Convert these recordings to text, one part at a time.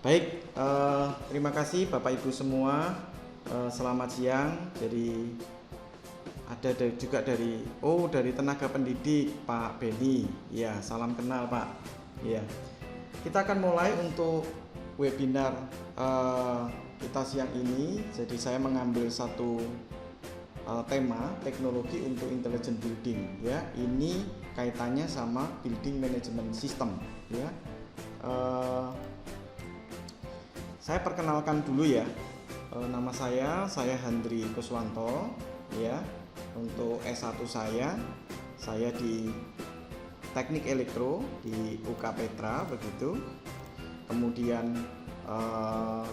Baik, terima kasih Bapak Ibu semua. Selamat siang. Jadi ada juga dari tenaga pendidik Pak Beni. Ya, salam kenal Pak. Ya, kita akan mulai untuk webinar kita siang ini. Jadi saya mengambil satu tema teknologi untuk intelligent building. Ya, ini kaitannya sama building management system. Ya. Saya perkenalkan dulu ya, nama saya Handri Kuswanto ya. Untuk S1 saya di Teknik Elektro di UK Petra begitu. Kemudian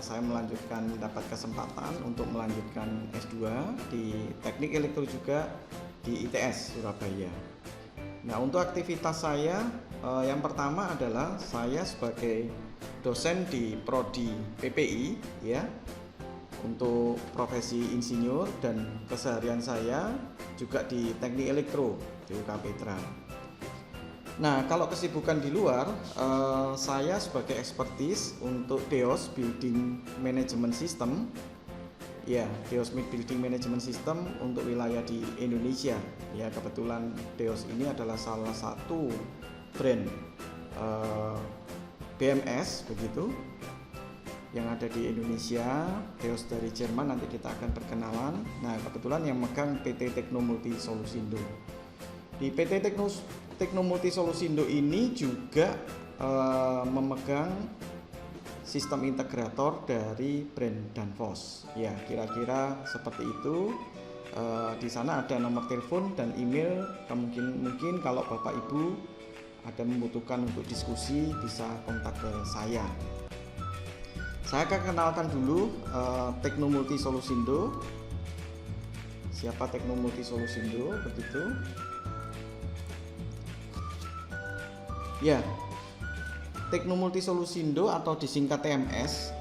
saya dapat kesempatan untuk melanjutkan S2 di Teknik Elektro juga di ITS Surabaya. Nah, untuk aktivitas saya yang pertama adalah saya sebagai dosen di prodi PPI ya, untuk profesi insinyur, dan keseharian saya juga di Teknik Elektro di UK Petra. Nah, kalau kesibukan di luar, saya sebagai expertise untuk DEOS Building Management System ya, DEOS Building Management System untuk wilayah di Indonesia ya. Kebetulan DEOS ini adalah salah satu brand BMS begitu yang ada di Indonesia. DEOS dari Jerman, nanti kita akan perkenalan. Nah, kebetulan yang megang PT Teknomulti Solusindo. Di PT Teknomulti Solusindo ini juga memegang sistem integrator dari brand Danfoss. Ya, kira-kira seperti itu. Di sana ada nomor telepon dan email. Mungkin kalau Bapak Ibu ada membutuhkan untuk diskusi, bisa kontak ke saya. Saya akan kenalkan dulu Teknomulti Solusindo. Siapa Teknomulti Solusindo begitu? Ya, Teknomulti Solusindo atau disingkat TMS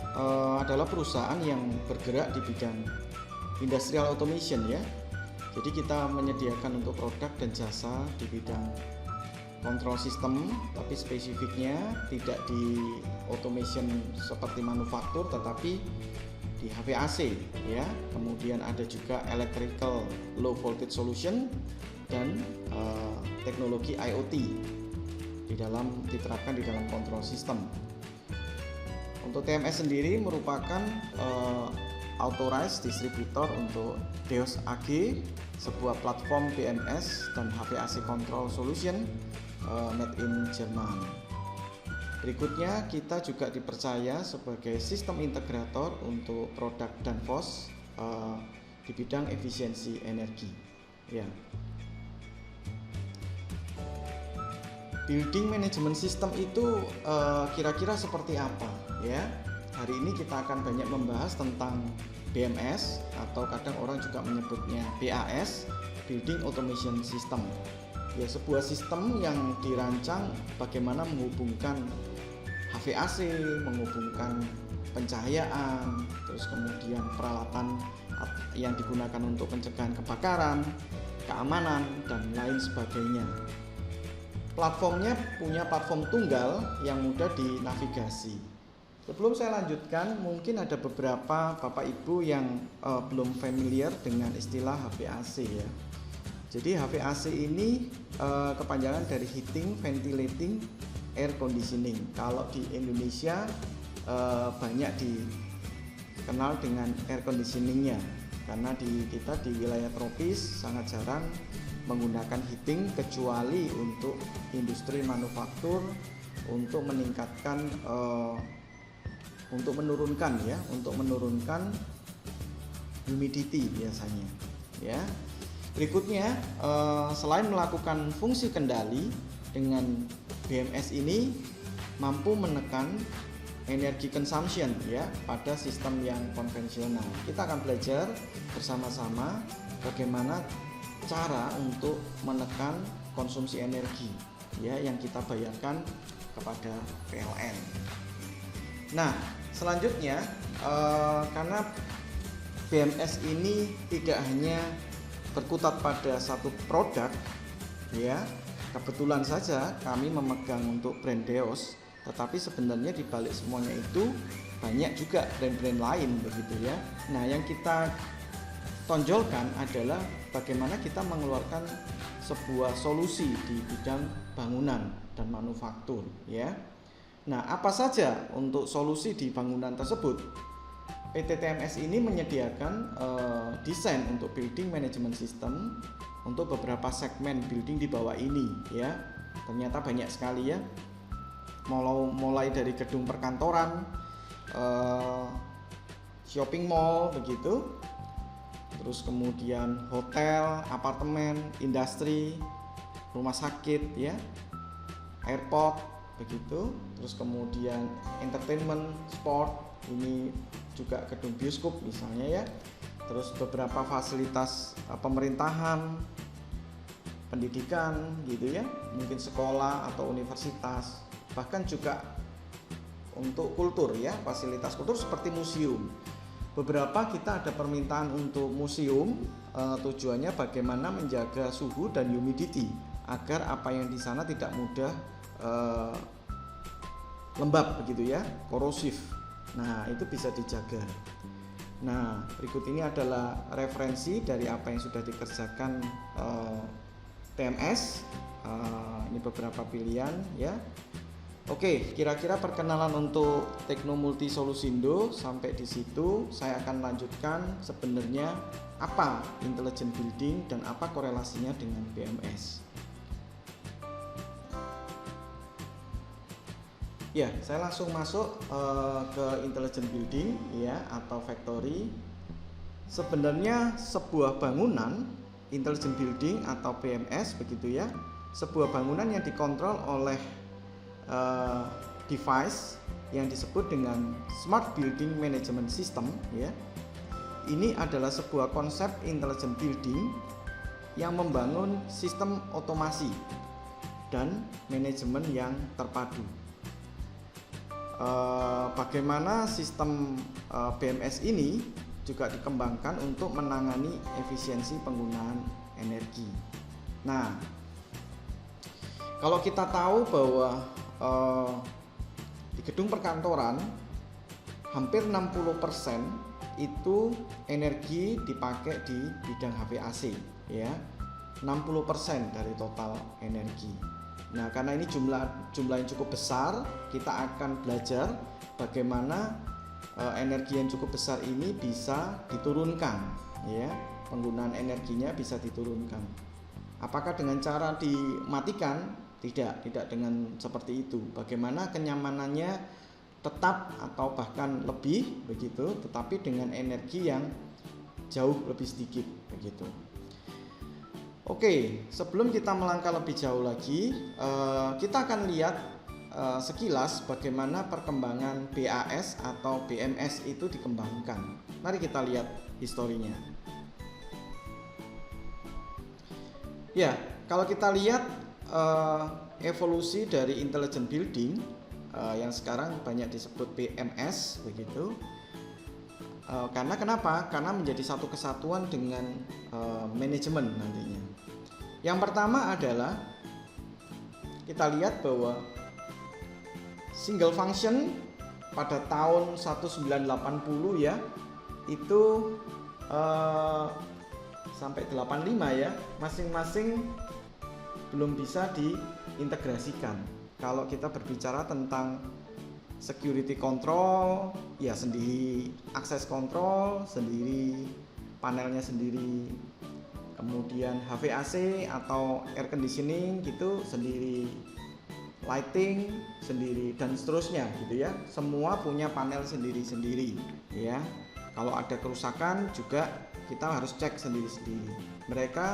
adalah perusahaan yang bergerak di bidang industrial automation ya. Jadi kita menyediakan untuk produk dan jasa di bidang control system, tapi spesifiknya tidak di automation seperti manufaktur, tetapi di HVAC ya. Kemudian ada juga electrical low voltage solution dan teknologi IoT diterapkan di dalam control system. Untuk TMS sendiri merupakan authorized distributor untuk DEOS AG, sebuah platform BMS dan HVAC control solution made in Jerman. Berikutnya, kita juga dipercaya sebagai sistem integrator untuk produk Danfoss di bidang efisiensi energi. Ya. Building management system itu kira-kira seperti apa ya? Hari ini kita akan banyak membahas tentang BMS, atau kadang orang juga menyebutnya BAS, Building Automation System. Ya, sebuah sistem yang dirancang bagaimana menghubungkan HVAC, menghubungkan pencahayaan, terus kemudian peralatan yang digunakan untuk pencegahan kebakaran, keamanan, dan lain sebagainya. Platformnya punya platform tunggal yang mudah dinavigasi. Sebelum saya lanjutkan, mungkin ada beberapa Bapak Ibu yang belum familiar dengan istilah HVAC ya. Jadi HVAC ini kepanjangan dari Heating, Ventilating, Air Conditioning. Kalau di Indonesia banyak dikenal dengan air conditioningnya, karena kita di wilayah tropis sangat jarang menggunakan heating, kecuali untuk industri manufaktur, untuk meningkatkan untuk menurunkan humidity biasanya ya. Berikutnya, selain melakukan fungsi kendali, dengan BMS ini mampu menekan energi consumption ya pada sistem yang konvensional. Kita akan belajar bersama-sama bagaimana cara untuk menekan konsumsi energi ya yang kita bayarkan kepada PLN. Nah, selanjutnya karena BMS ini tidak hanya berkutat pada satu produk ya, kebetulan saja kami memegang untuk brand DEOS Tetapi sebenarnya di balik semuanya itu banyak juga brand-brand lain begitu ya. Nah, yang kita tonjolkan adalah bagaimana kita mengeluarkan sebuah solusi di bidang bangunan dan manufaktur ya. Nah, apa saja untuk solusi di bangunan tersebut? PT TMS ini menyediakan desain untuk building management system untuk beberapa segmen building di bawah ini ya. Ternyata banyak sekali ya. Mulai dari gedung perkantoran, shopping mall begitu. Terus kemudian hotel, apartemen, industri, rumah sakit ya, airport begitu. Terus kemudian entertainment, sport, ini juga gedung bioskop misalnya ya. Terus beberapa fasilitas pemerintahan, pendidikan gitu ya, mungkin sekolah atau universitas, bahkan juga untuk kultur ya, fasilitas kultur seperti museum. Beberapa kita ada permintaan untuk museum, tujuannya bagaimana menjaga suhu dan humidity agar apa yang di sana tidak mudah lembab begitu ya, korosif. Nah, itu bisa dijaga. Nah, berikut ini adalah referensi dari apa yang sudah dikerjakan TMS. Ini beberapa pilihan ya. Oke, kira-kira perkenalan untuk Tekno Multi Solusindo sampai di situ. Saya akan lanjutkan sebenarnya apa intelligent building dan apa korelasinya dengan BMS. Ya, saya langsung masuk ke intelligent building ya atau factory. Sebenarnya sebuah bangunan intelligent building atau BMS begitu ya, sebuah bangunan yang dikontrol oleh device yang disebut dengan Smart Building Management System ya. Ini adalah sebuah konsep intelligent building yang membangun sistem otomasi dan manajemen yang terpadu. Bagaimana sistem BMS ini juga dikembangkan untuk menangani efisiensi penggunaan energi. Nah, kalau kita tahu bahwa di gedung perkantoran hampir 60% itu energi dipakai di bidang HVAC ya, 60% dari total energi. Nah, karena ini jumlah yang cukup besar, kita akan belajar bagaimana energi yang cukup besar ini bisa diturunkan ya, penggunaan energinya bisa diturunkan. Apakah dengan cara dimatikan? Tidak dengan seperti itu. Bagaimana kenyamanannya tetap atau bahkan lebih begitu, tetapi dengan energi yang jauh lebih sedikit begitu. Oke, sebelum kita melangkah lebih jauh lagi, kita akan lihat sekilas bagaimana perkembangan BAS atau BMS itu dikembangkan. Mari kita lihat historinya. Ya, kalau kita lihat evolusi dari intelligent building yang sekarang banyak disebut BMS begitu. Karena kenapa? Karena menjadi satu kesatuan dengan manajemen nantinya. Yang pertama adalah kita lihat bahwa single function pada tahun 1980 ya, itu sampai 85 ya, masing-masing belum bisa diintegrasikan. Kalau kita berbicara tentang security control ya sendiri, access control sendiri, panelnya sendiri, kemudian HVAC atau air conditioning gitu sendiri, lighting sendiri dan seterusnya gitu ya. Semua punya panel sendiri-sendiri ya. Kalau ada kerusakan juga kita harus cek sendiri-sendiri. Mereka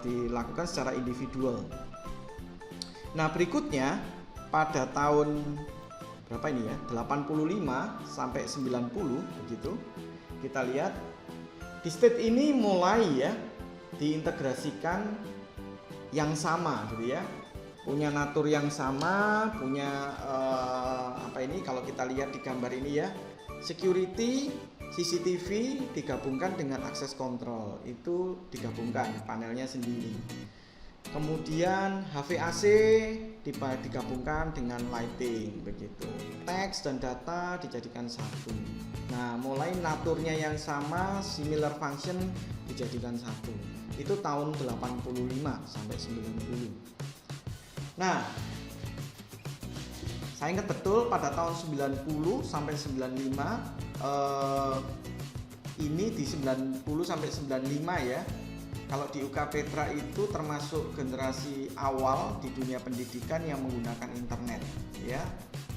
dilakukan secara individual. Nah, berikutnya pada tahun berapa ini ya? 85 sampai 90 begitu. Kita lihat di state ini mulai ya diintegrasikan yang sama gitu ya. Punya natur yang sama, punya kalau kita lihat di gambar ini ya, security, CCTV digabungkan dengan access control, itu digabungkan panelnya sendiri. Kemudian HVAC digabungkan dengan lighting begitu. Teks dan data dijadikan satu. Nah, mulai naturnya yang sama, similar function dijadikan satu. Itu tahun 85 sampai 90. Nah, saya ingat betul pada tahun 90 sampai 95 ini di 90 sampai 95 ya. Kalau di UK Petra itu termasuk generasi awal di dunia pendidikan yang menggunakan internet ya.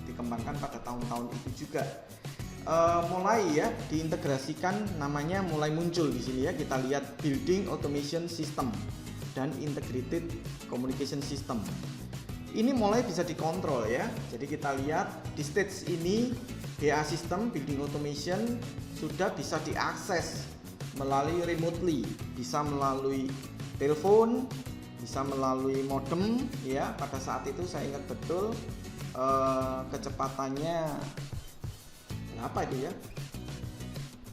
Dikembangkan pada tahun-tahun itu juga. Mulai ya diintegrasikan, namanya mulai muncul di sini ya. Kita lihat Building Automation System dan Integrated Communication System. Ini mulai bisa dikontrol ya. Jadi kita lihat di stage ini BA System Building Automation sudah bisa diakses melalui remotely, bisa melalui telepon, bisa melalui modem ya. Pada saat itu saya ingat betul kecepatannya berapa itu ya,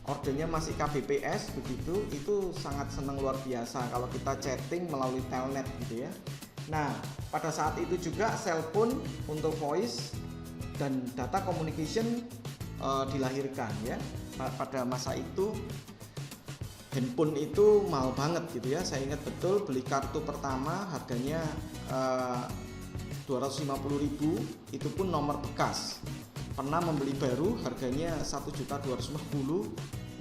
ordernya masih kbps begitu. Itu sangat senang, luar biasa kalau kita chatting melalui telnet gitu ya. Nah, pada saat itu juga cellphone untuk voice dan data communication dilahirkan ya. Pada masa itu handphone itu mahal banget gitu ya. Saya ingat betul beli kartu pertama harganya 250.000, itu pun nomor bekas. Pernah membeli baru harganya 1.250.000,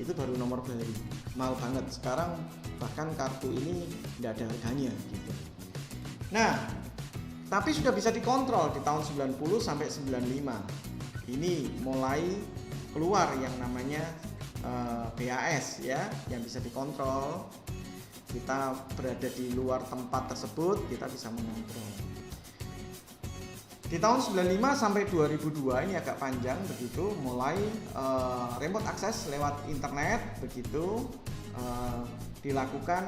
itu baru nomor baru. Mahal banget. Sekarang bahkan kartu ini tidak ada harganya gitu. Nah, tapi sudah bisa dikontrol di tahun 90 sampai 95. Ini mulai keluar yang namanya BAS ya, yang bisa dikontrol. Kita berada di luar tempat tersebut, kita bisa mengontrol. Di tahun 95 sampai 2002 ini agak panjang begitu, mulai remote access lewat internet begitu dilakukan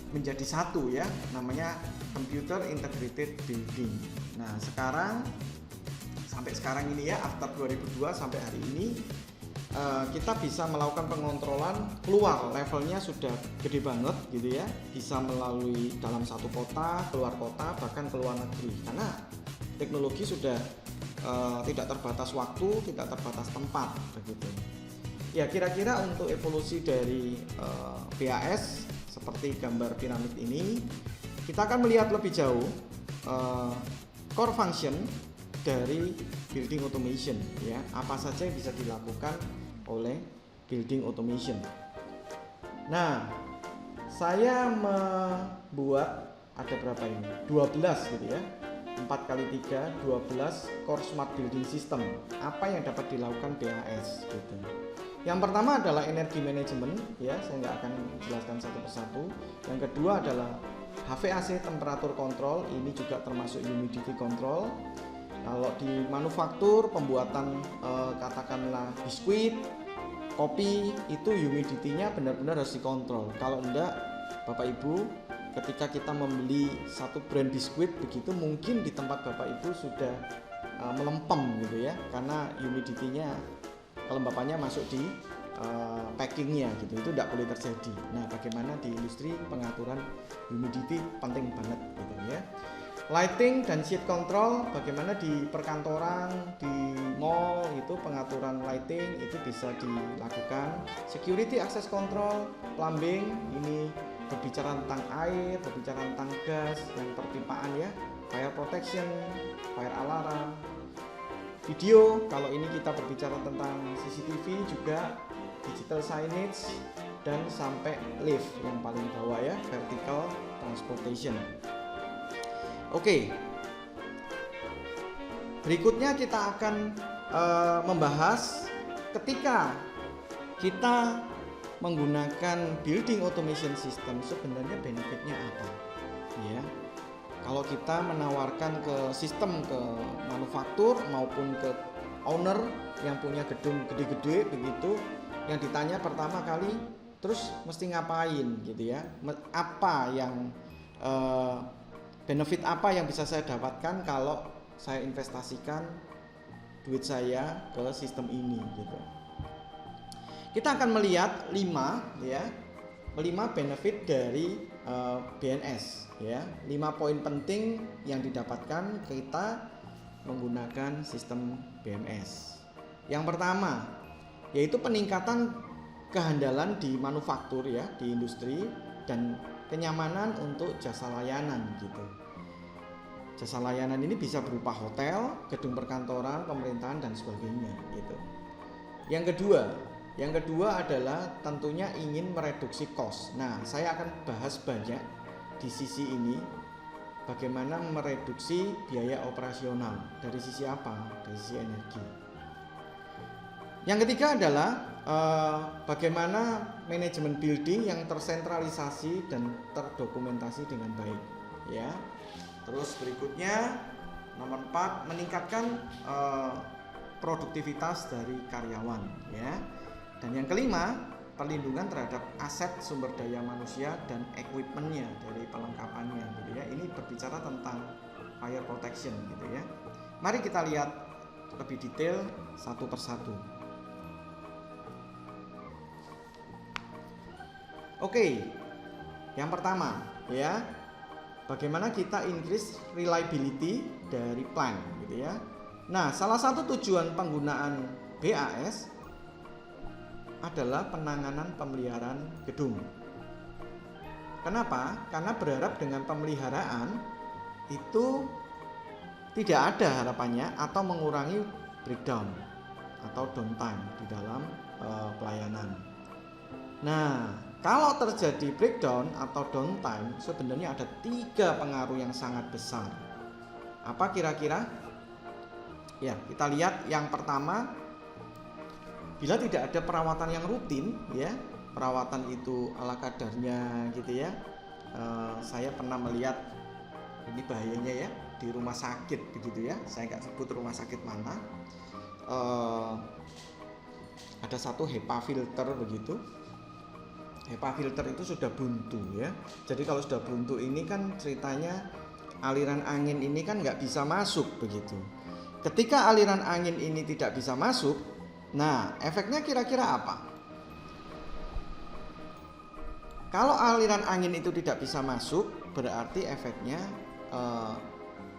menjadi satu ya, namanya Computer Integrated Building. Nah, sampai sekarang ini ya, after 2002 sampai hari ini kita bisa melakukan pengontrolan keluar, levelnya sudah gede banget gitu ya, bisa melalui dalam satu kota, keluar kota, bahkan keluar negeri, karena teknologi sudah tidak terbatas waktu, tidak terbatas tempat begitu ya. Kira-kira untuk evolusi dari BAS seperti gambar piramid ini, kita akan melihat lebih jauh core function dari building automation ya, apa saja yang bisa dilakukan oleh building automation. Nah, saya membuat ada berapa ini? 12 gitu ya. 4 kali 3 12 core smart building system. Apa yang dapat dilakukan BAS gitu. Yang pertama adalah energi manajemen ya, saya nggak akan jelaskan satu persatu. Yang kedua adalah HVAC temperatur control, ini juga termasuk humidity control. Kalau di manufaktur pembuatan katakanlah biskuit, kopi, itu humidity-nya benar-benar harus dikontrol. Kalau enggak, Bapak Ibu, ketika kita membeli satu brand biskuit begitu, mungkin di tempat Bapak Ibu sudah melempem gitu ya, karena humidity-nya, kelembapannya masuk di packingnya gitu, itu tidak boleh terjadi. Nah, bagaimana di industri pengaturan humidity penting banget gitu ya. Lighting dan shade control, bagaimana di perkantoran, di mall itu pengaturan lighting itu bisa dilakukan. Security access control, plumbing, ini berbicara tentang air, berbicara tentang gas dan perpipaan ya, fire protection, fire alarm. Video, kalau ini kita berbicara tentang CCTV juga, digital signage, dan sampai lift yang paling bawah ya, vertical transportation. Oke, berikutnya kita akan membahas ketika kita menggunakan building automation system sebenarnya benefitnya apa ya. Kalau kita menawarkan ke sistem, ke manufaktur maupun ke owner yang punya gedung gede-gede begitu, yang ditanya pertama kali terus mesti ngapain gitu ya, apa yang benefit apa yang bisa saya dapatkan kalau saya investasikan duit saya ke sistem ini gitu. Kita akan melihat 5 benefit dari BNS ya. 5 poin penting yang didapatkan kita menggunakan sistem BMS. Yang pertama yaitu peningkatan kehandalan di manufaktur ya, di industri, dan kenyamanan untuk jasa layanan gitu. Jasa layanan ini bisa berupa hotel, gedung perkantoran, pemerintahan dan sebagainya gitu. Yang kedua adalah tentunya ingin mereduksi cost. Nah, saya akan bahas banyak di sisi ini bagaimana mereduksi biaya operasional. Dari sisi apa? Dari sisi energi. Yang ketiga adalah bagaimana manajemen building yang tersentralisasi dan terdokumentasi dengan baik ya. Terus berikutnya nomor 4, meningkatkan produktivitas dari karyawan ya. Dan yang kelima, perlindungan terhadap aset sumber daya manusia dan equipmentnya dari pelengkapannya gitu ya. Ini berbicara tentang fire protection gitu ya. Mari kita lihat lebih detail satu persatu. Oke, yang pertama ya, bagaimana kita increase reliability dari plant gitu ya. Nah, salah satu tujuan penggunaan BAS adalah penanganan pemeliharaan gedung. Kenapa? Karena berharap dengan pemeliharaan itu tidak ada harapannya atau mengurangi breakdown atau downtime di dalam pelayanan. Nah, kalau terjadi breakdown atau downtime, sebenarnya ada 3 pengaruh yang sangat besar. Apa kira-kira? Ya, kita lihat yang pertama, bila tidak ada perawatan yang rutin, ya, perawatan itu ala kadarnya gitu ya. Saya pernah melihat, ini bahayanya ya, di rumah sakit begitu ya. Saya nggak sebut rumah sakit mana. Ada satu HEPA filter begitu. HEPA filter itu sudah buntu ya. Jadi kalau sudah buntu ini kan ceritanya aliran angin ini kan nggak bisa masuk begitu. Ketika aliran angin ini tidak bisa masuk, nah efeknya kira-kira apa? Kalau aliran angin itu tidak bisa masuk, berarti efeknya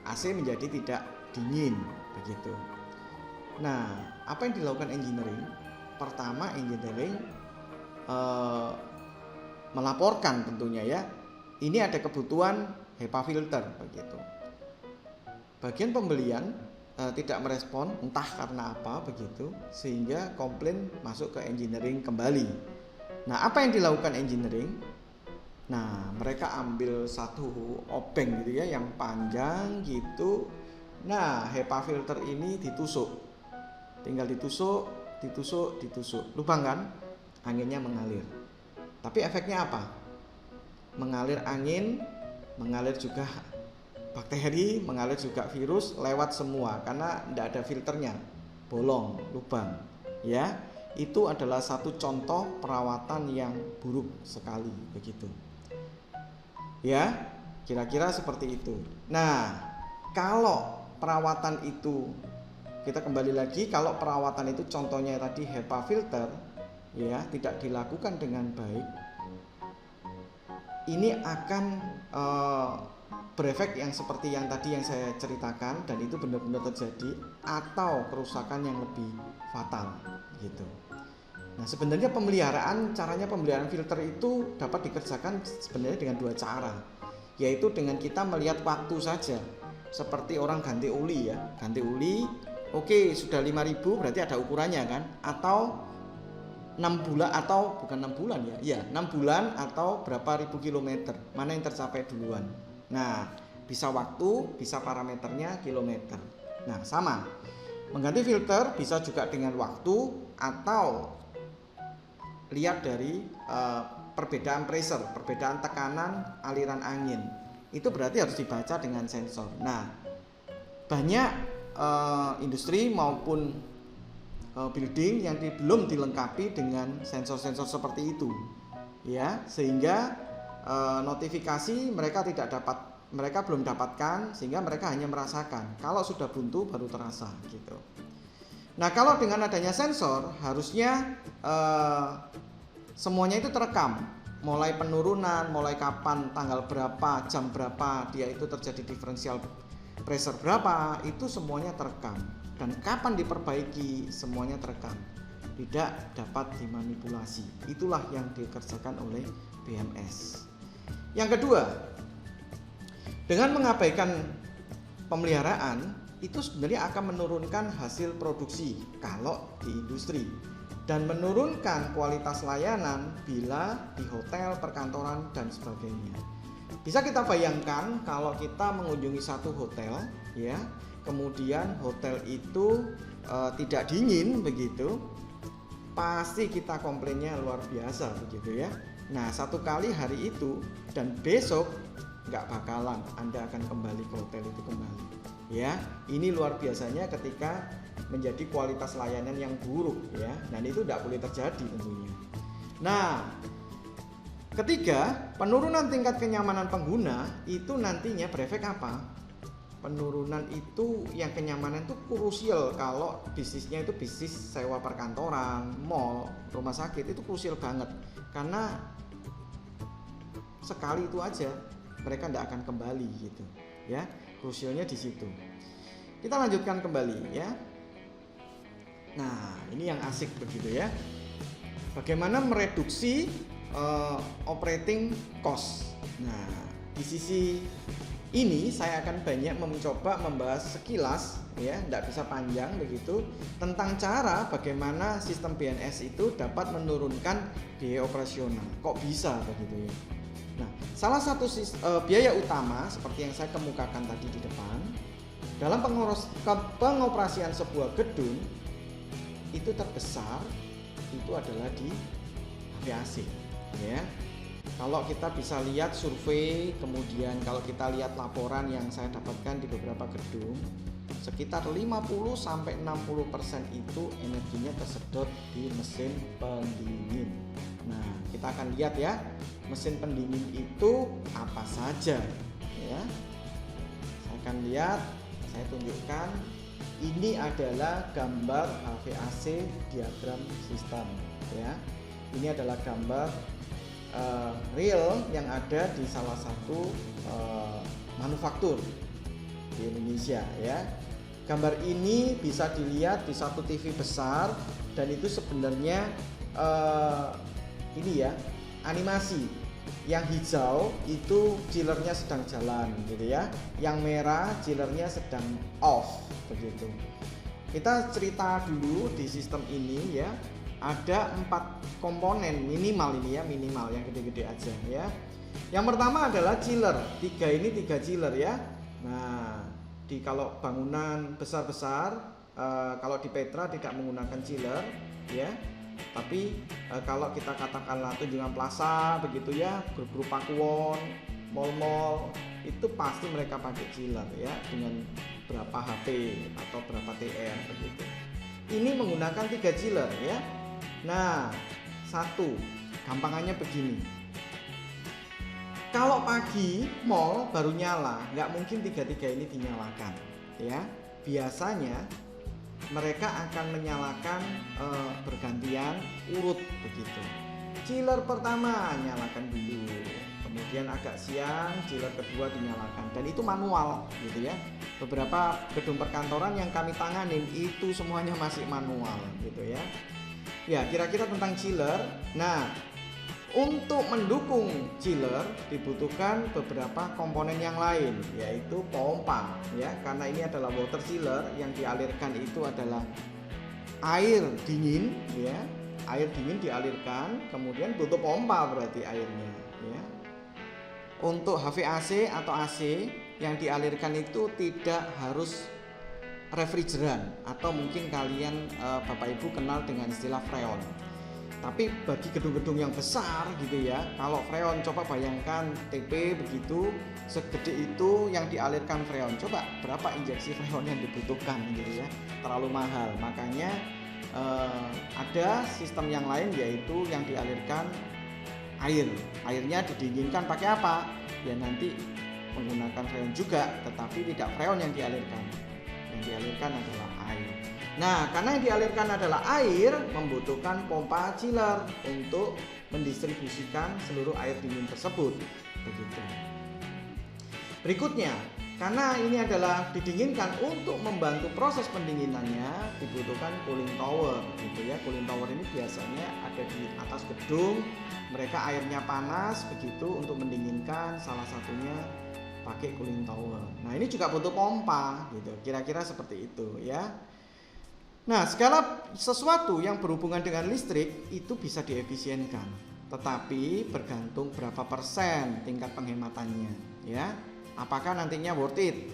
AC menjadi tidak dingin begitu. Nah, apa yang dilakukan engineering? Pertama, engineering melaporkan tentunya ya, ini ada kebutuhan HEPA filter begitu. Bagian pembelian tidak merespon, entah karena apa begitu, sehingga komplain masuk ke engineering kembali. Nah, apa yang dilakukan engineering? Nah, mereka ambil satu obeng gitu ya, yang panjang gitu. Nah, HEPA filter ini ditusuk, tinggal ditusuk, lubang kan, anginnya mengalir. Tapi efeknya apa? Mengalir angin, mengalir juga bakteri, mengalir juga virus, lewat semua karena tidak ada filternya, bolong, lubang ya. Itu adalah satu contoh perawatan yang buruk sekali begitu ya, kira-kira seperti itu. Nah, kalau perawatan itu, kita kembali lagi, kalau perawatan itu contohnya tadi HEPA filter ya, tidak dilakukan dengan baik, ini akan berefek yang seperti yang tadi yang saya ceritakan, dan itu benar-benar terjadi, atau kerusakan yang lebih fatal gitu. Nah, sebenarnya caranya pemeliharaan filter itu dapat dikerjakan sebenarnya dengan 2 cara, yaitu dengan kita melihat waktu saja, seperti orang ganti oli ya, ganti oli, oke, sudah 5.000 berarti ada ukurannya kan, atau 6 bulan, atau bukan 6 bulan ya 6 bulan atau berapa ribu kilometer, mana yang tercapai duluan. Nah, bisa waktu, bisa parameternya kilometer. Nah, sama, mengganti filter bisa juga dengan waktu, atau lihat dari perbedaan pressure, perbedaan tekanan aliran angin. Itu berarti harus dibaca dengan sensor. Nah, banyak industri maupun building yang belum dilengkapi dengan sensor-sensor seperti itu ya, sehingga notifikasi mereka belum dapatkan, sehingga mereka hanya merasakan, kalau sudah buntu baru terasa gitu. Nah, kalau dengan adanya sensor harusnya semuanya itu terekam mulai penurunan, mulai kapan, tanggal berapa, jam berapa dia itu terjadi differential pressure berapa, itu semuanya terekam. Dan kapan diperbaiki, semuanya terekam, tidak dapat dimanipulasi. Itulah yang dikerjakan oleh BMS. Yang kedua, dengan mengabaikan pemeliharaan, itu sebenarnya akan menurunkan hasil produksi kalau di industri, dan menurunkan kualitas layanan bila di hotel, perkantoran, dan sebagainya. Bisa kita bayangkan kalau kita mengunjungi satu hotel, ya, kemudian hotel itu tidak dingin begitu, pasti kita komplainnya luar biasa begitu ya. Nah, satu kali hari itu dan besok nggak bakalan Anda akan kembali ke hotel itu kembali. Ya, ini luar biasanya ketika menjadi kualitas layanan yang buruk ya, dan itu tidak boleh terjadi tentunya. Nah, ketiga, penurunan tingkat kenyamanan pengguna itu nantinya berefek apa? Penurunan itu yang kenyamanan itu krusial kalau bisnisnya itu bisnis sewa perkantoran, mall, rumah sakit, itu krusial banget karena sekali itu aja mereka tidak akan kembali gitu ya. Krusialnya di situ. Kita lanjutkan kembali ya. Nah, ini yang asik begitu ya. Bagaimana mereduksi operating cost. Nah, di sisi ini saya akan banyak mencoba membahas sekilas ya, tidak bisa panjang begitu, tentang cara bagaimana sistem BNS itu dapat menurunkan biaya operasional. Kok bisa begitu ya? Nah, salah satu biaya utama seperti yang saya kemukakan tadi di depan, dalam pengoperasian sebuah gedung itu terbesar itu adalah di HVAC ya. Kalau kita bisa lihat survei, kemudian kalau kita lihat laporan yang saya dapatkan di beberapa gedung, sekitar 50-60% itu energinya tersedot di mesin pendingin. Nah, kita akan lihat ya, mesin pendingin itu apa saja ya. Saya akan lihat, saya tunjukkan. Ini adalah gambar HVAC diagram sistem ya. Ini adalah gambar real yang ada di salah satu manufaktur di Indonesia ya. Gambar ini bisa dilihat di satu TV besar, dan itu sebenarnya ini ya, animasi. Yang hijau itu chillernya sedang jalan gitu ya, yang merah chillernya sedang off begitu. Kita cerita dulu di sistem ini ya, ada 4 komponen minimal ini ya, minimal yang gede-gede aja ya. Yang pertama adalah chiller, 3 chiller ya. Nah, kalau bangunan besar-besar, kalau di Petra tidak menggunakan chiller ya. Tapi kalau kita katakanlah Tunjungan Plaza begitu ya, grup-grup Pakuwon, mall-mall, itu pasti mereka pakai chiller ya, dengan berapa HP atau berapa TR begitu. Ini menggunakan 3 chiller ya. Nah, satu, gampangannya begini. Kalau pagi mall baru nyala, nggak mungkin 3 ini dinyalakan ya. Biasanya mereka akan menyalakan bergantian urut begitu. Chiller pertama nyalakan dulu, kemudian agak siang chiller kedua dinyalakan, dan itu manual gitu ya. Beberapa gedung perkantoran yang kami tanganin itu semuanya masih manual gitu ya. Ya, kira-kira tentang chiller. Nah, untuk mendukung chiller dibutuhkan beberapa komponen yang lain, yaitu pompa ya, karena ini adalah water chiller, yang dialirkan itu adalah air dingin ya. Air dingin dialirkan, kemudian butuh pompa berarti airnya ya. Untuk HVAC atau AC yang dialirkan itu tidak harus refrigeran, atau mungkin kalian Bapak Ibu kenal dengan istilah freon. Tapi bagi gedung-gedung yang besar gitu ya, kalau freon, coba bayangkan TP begitu segede itu yang dialirkan freon, coba berapa injeksi freon yang dibutuhkan gitu ya, terlalu mahal. Makanya ada sistem yang lain, yaitu yang dialirkan airnya didinginkan pakai apa ya, nanti menggunakan freon juga, tetapi tidak freon yang dialirkan adalah air. Nah, karena yang dialirkan adalah air, membutuhkan pompa chiller untuk mendistribusikan seluruh air dingin tersebut. Begitu. Berikutnya, karena ini adalah didinginkan untuk membantu proses pendinginannya, dibutuhkan cooling tower gitu ya. Cooling tower ini biasanya ada di atas gedung, mereka airnya panas begitu untuk mendinginkan, salah satunya pakai cooling tower. Nah, ini juga butuh pompa gitu. Kira-kira seperti itu ya. Nah, segala sesuatu yang berhubungan dengan listrik itu bisa diefisienkan, tetapi bergantung berapa persen tingkat penghematannya ya. Apakah nantinya worth it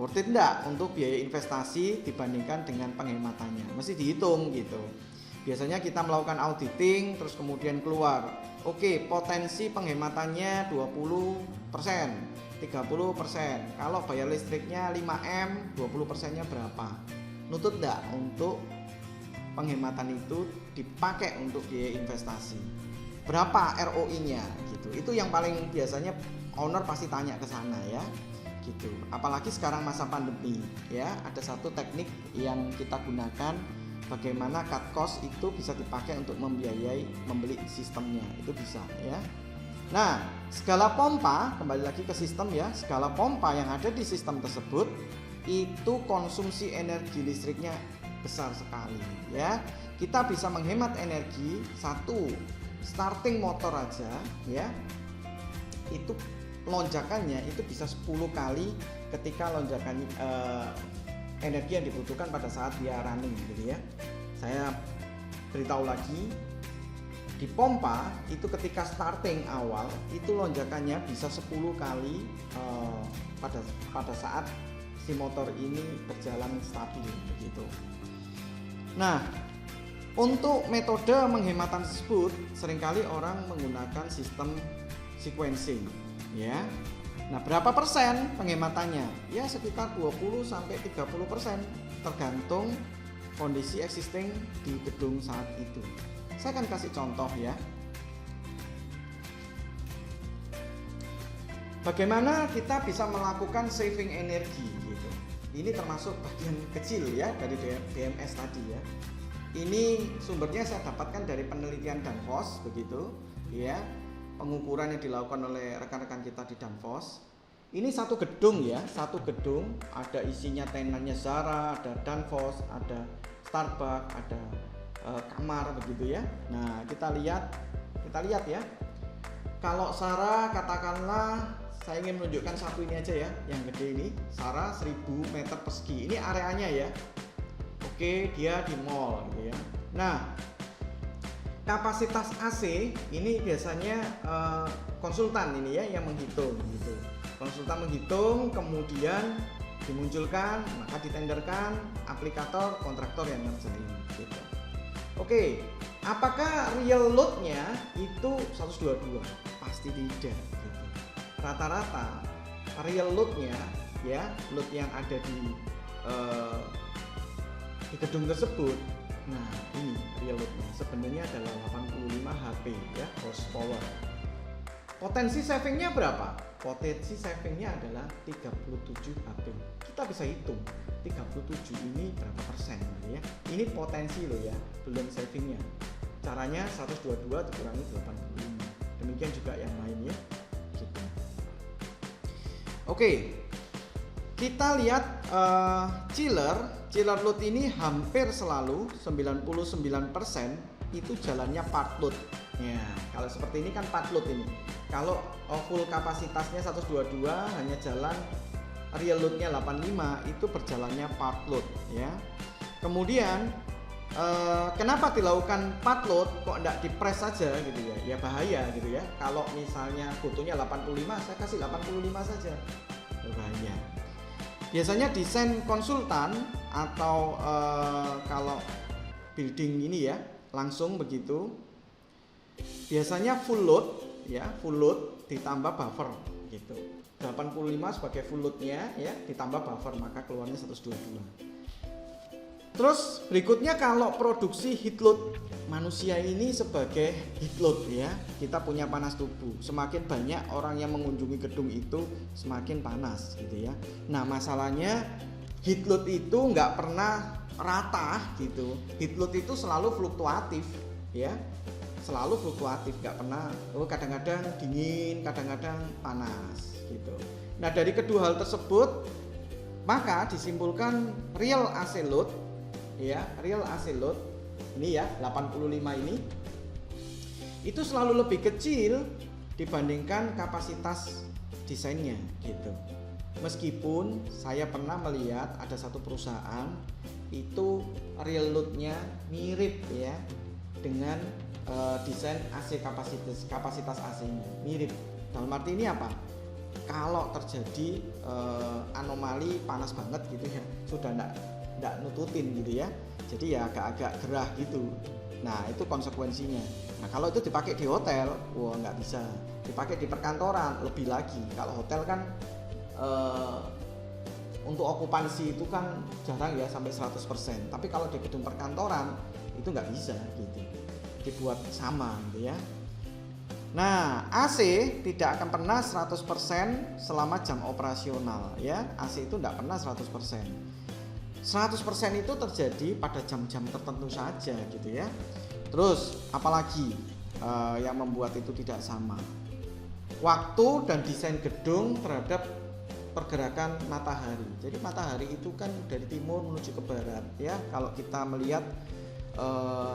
enggak untuk biaya investasi dibandingkan dengan penghematannya, mesti dihitung gitu. Biasanya kita melakukan auditing terus kemudian keluar, oke, potensi penghematannya 20%, 30%. Kalau bayar listriknya 5M, 20%-nya berapa? Nutut enggak untuk penghematan itu dipakai untuk biaya investasi? Berapa ROI-nya gitu. Itu yang paling biasanya owner pasti tanya ke sana ya. Gitu. Apalagi sekarang masa pandemi ya, ada satu teknik yang kita gunakan bagaimana cut cost itu bisa dipakai untuk membiayai membeli sistemnya. Itu bisa ya. Nah, skala pompa, kembali lagi ke sistem ya, skala pompa yang ada di sistem tersebut itu konsumsi energi listriknya besar sekali ya. Kita bisa menghemat energi satu starting motor aja ya, itu lonjakannya itu bisa 10 kali ketika lonjakan energi yang dibutuhkan pada saat dia running gitu ya. Saya beritahu lagi, di pompa itu ketika starting awal itu lonjakannya bisa 10 kali pada saat si motor ini berjalan stabil begitu. Nah, untuk metode penghematan tersebut seringkali orang menggunakan sistem sequencing ya. Nah, berapa persen penghematannya? Ya sekitar 20-30% tergantung kondisi existing di gedung saat itu. Saya akan kasih contoh ya. Bagaimana kita bisa melakukan saving energi gitu. Ini termasuk bagian kecil ya dari BMS tadi ya. Ini sumbernya saya dapatkan dari penelitian Danfoss begitu ya. Pengukuran yang dilakukan oleh rekan-rekan kita di Danfoss. Ini satu gedung ya, satu gedung ada isinya tenannya Zara, ada Danfoss, ada Starbucks, ada kamar begitu ya. Nah, kita lihat ya. Kalau Zara katakanlah saya ingin menunjukkan satu ini aja ya, yang gede ini, Zara 1000 meter persegi. Ini areanya ya. Oke, dia di mall gitu ya. Nah, kapasitas AC ini biasanya konsultan ini ya yang menghitung gitu. Konsultan menghitung, kemudian dimunculkan, maka ditenderkan aplikator kontraktor yang ngerjain gitu. Oke, apakah real load-nya itu 122? Pasti tidak gitu. Rata-rata real load-nya ya, load yang ada di gedung tersebut. Nah, ini real load-nya sebenarnya adalah 85 HP ya, horsepower. Potensi savingnya berapa? Potensi savingnya adalah 37 HP. Kita bisa hitung 37 ini berapa persen ya. Ini potensi loh ya, belum savingnya. Caranya 122 dikurangi 85. Demikian juga yang lain ya. Gitu. Oke, kita lihat chiller load ini hampir selalu 99% itu jalannya part load. Ya, kalau seperti ini kan part load ini. Kalau full kapasitasnya 122 hanya jalan real loadnya 85 itu berjalannya part load ya. Kemudian kenapa dilakukan part load kok enggak di press saja gitu ya? Ya bahaya gitu ya. Kalau misalnya butuhnya 85 saya kasih 85 saja. Bahaya. Biasanya desain konsultan atau kalau building ini ya langsung begitu. Biasanya full load ya, full load ditambah buffer gitu. 85 sebagai full loadnya ya, ditambah buffer maka keluarnya 122. Terus berikutnya kalau produksi heat load, manusia ini sebagai heat load ya, kita punya panas tubuh. Semakin banyak orang yang mengunjungi gedung itu semakin panas gitu ya. Nah masalahnya heat load itu nggak pernah rata gitu. Heat load itu selalu fluktuatif ya, selalu fluktuatif, nggak pernah kadang-kadang dingin, kadang-kadang panas gitu. Nah dari kedua hal tersebut maka disimpulkan real AC load ya, real AC load ini ya 85 ini itu selalu lebih kecil dibandingkan kapasitas desainnya gitu. Meskipun saya pernah melihat ada satu perusahaan itu real load-nya mirip ya dengan desain AC kapasitas AC-nya mirip. Dalam arti ini apa? Kalau terjadi anomali panas banget gitu ya, sudah enggak nututin gitu ya. Jadi ya agak-agak gerah gitu. Nah, itu konsekuensinya. Nah, kalau itu dipakai di hotel, wah nggak bisa. Dipakai di perkantoran lebih lagi. Kalau hotel kan untuk okupansi itu kan jarang ya sampai 100%. Tapi kalau di gedung perkantoran itu nggak bisa gitu. Dibuat sama gitu ya. Nah, AC tidak akan pernah 100% selama jam operasional ya. AC itu nggak pernah 100%. 100% itu terjadi pada jam-jam tertentu saja gitu ya. Terus apalagi yang membuat itu tidak sama? Waktu dan desain gedung terhadap pergerakan matahari. Jadi matahari itu kan dari timur menuju ke barat ya. Kalau kita melihat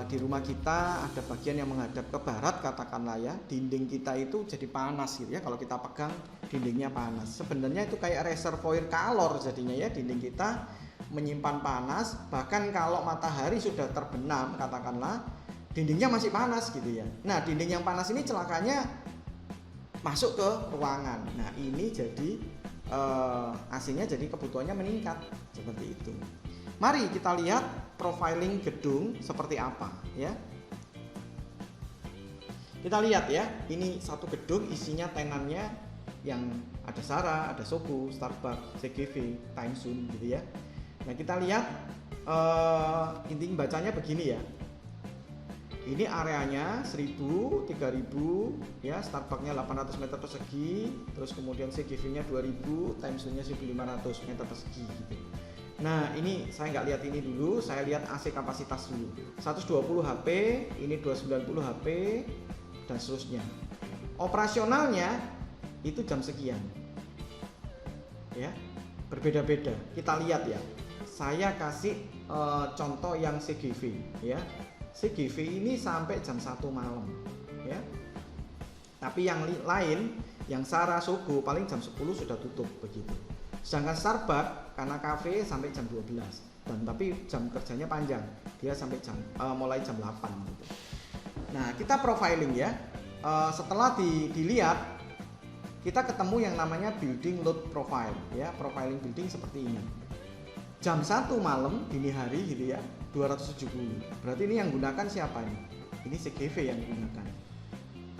di rumah kita ada bagian yang menghadap ke barat katakanlah ya, dinding kita itu jadi panas gitu ya. Kalau kita pegang dindingnya panas. Sebenarnya itu kayak reservoir kalor jadinya ya, dinding kita menyimpan panas. Bahkan kalau matahari sudah terbenam katakanlah, dindingnya masih panas gitu ya. Nah, dinding yang panas ini celakanya masuk ke ruangan. Nah, ini jadi AC-nya jadi kebutuhannya meningkat seperti itu. Mari kita lihat profiling gedung seperti apa ya. Kita lihat ya, ini satu gedung isinya tenannya yang ada Zara, ada Sogo, Starbucks, CGV, Timezone gitu ya. Nah, kita lihat inti bacanya begini ya. Ini areanya 1000, 3000 ya, Starbucksnya 800 meter persegi, terus kemudian CGV-nya 2000, Timezone-nya 1500 meter persegi gitu. Nah, ini saya nggak lihat ini dulu, saya lihat AC kapasitas dulu. 120 HP, ini 290 HP dan seterusnya. Operasionalnya itu jam sekian. Ya. Berbeda-beda. Kita lihat ya. Saya kasih contoh yang CGV ya. CGV ini sampai jam 1 malam ya. Tapi yang lain, yang Zara, Sogo paling jam 10 sudah tutup begitu. Sedangkan Starbucks karena kafe sampai jam 12 dan tapi jam kerjanya panjang. Dia sampai mulai jam 8 gitu. Nah, kita profiling ya. Setelah dilihat kita ketemu yang namanya building load profile ya. Profiling building seperti ini. Jam 1 malam dini hari gitu ya, 270. Berarti ini yang gunakan siapa ini? Ini CGV yang digunakan.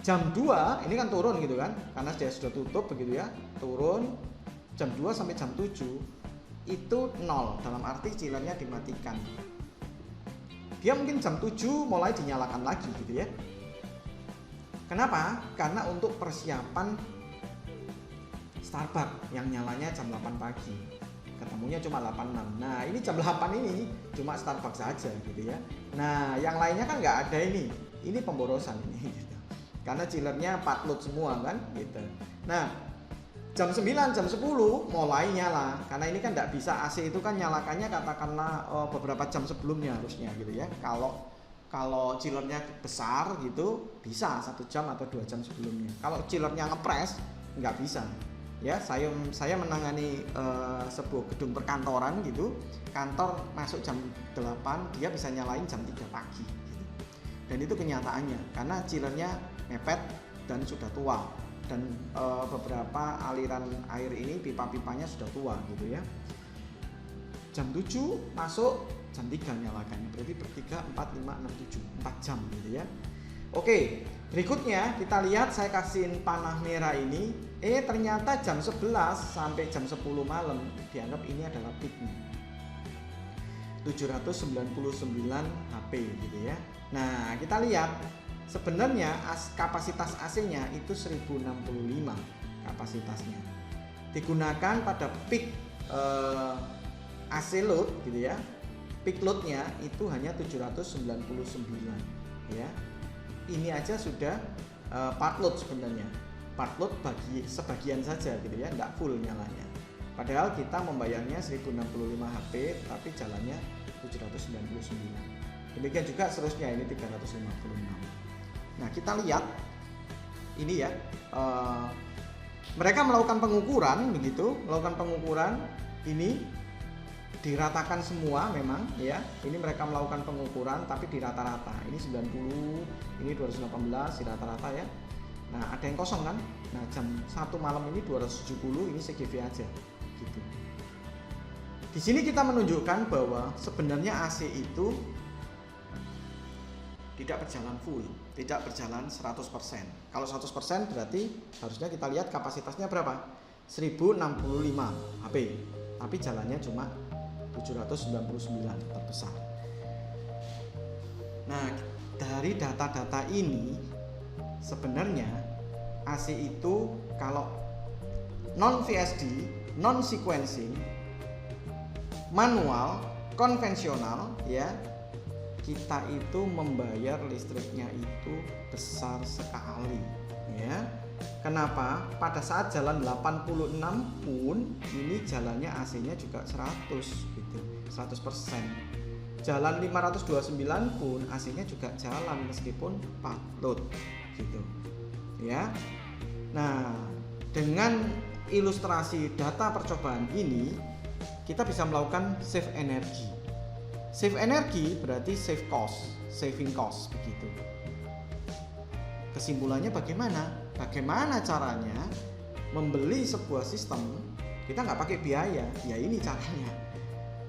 Jam 2 ini kan turun gitu kan, karena dia sudah tutup begitu ya, turun. Jam 2 sampai jam 7 itu 0, dalam arti chillernya dimatikan. Dia mungkin jam 7 mulai dinyalakan lagi gitu ya. Kenapa? Karena untuk persiapan Starbucks yang nyalanya jam 8 pagi. Ketemunya cuma 86. Nah, ini jam 8 ini cuma Starbucks saja gitu ya. Nah, yang lainnya kan nggak ada ini. Ini pemborosan ini gitu. Karena chillernya 4 load semua kan gitu. Nah, jam 9, jam 10 mulai nyala. Karena ini kan nggak bisa, AC itu kan nyalakannya katakanlah beberapa jam sebelumnya harusnya gitu ya. Kalau chillernya besar gitu bisa 1 jam atau 2 jam sebelumnya. Kalau chillernya ngepres nggak bisa. Ya, saya menangani sebuah gedung perkantoran gitu. Kantor masuk jam 8, dia bisa nyalain jam 3 pagi gitu. Dan itu kenyataannya karena chillernya mepet dan sudah tua. Dan beberapa aliran air ini pipa-pipanya sudah tua gitu ya. Jam 7 masuk, jam 3 nyalakannya. Berarti per 3, 4, 5, 6, 7 4 jam gitu ya. Oke, berikutnya kita lihat saya kasihin panah merah ini. Ternyata jam 11 sampai jam 10 malam dianggap ini adalah peaknya 799 HP gitu ya. Nah, kita lihat sebenarnya kapasitas AC-nya itu 1065 kapasitasnya. Digunakan pada peak AC load gitu ya. peak load-nya itu hanya 799 ya. Ini aja sudah part load sebenarnya. Part load bagi sebagian saja gitu ya, enggak full nyalanya. Padahal kita membayarnya 1065 HP tapi jalannya 799. Demikian juga seterusnya, ini 356. Nah, kita lihat ini ya, mereka melakukan pengukuran begitu, melakukan pengukuran ini diratakan semua memang ya. Ini mereka melakukan pengukuran tapi di rata-rata. Ini 90, ini 218 di rata-rata ya. Nah, ada yang kosong kan? Nah, jam 1 malam ini 270, ini CGV aja gitu. Di sini kita menunjukkan bahwa sebenarnya AC itu tidak berjalan full, tidak berjalan 100%. Kalau 100% berarti harusnya kita lihat kapasitasnya berapa? 1065 HP. Tapi jalannya cuma 799 terbesar. Nah, dari data-data ini sebenarnya AC itu kalau non VSD, non sequencing, manual, konvensional ya, kita itu membayar listriknya itu besar sekali ya. Kenapa? Pada saat jalan 86 pun ini jalannya AC-nya juga 100 gitu, 100%. Jalan 529 pun AC-nya juga jalan meskipun part load gitu ya. Nah, dengan ilustrasi data percobaan ini kita bisa melakukan save energi. Save energi berarti save cost, saving cost begitu. Kesimpulannya bagaimana? Bagaimana caranya membeli sebuah sistem kita nggak pakai biaya? Ya ini caranya.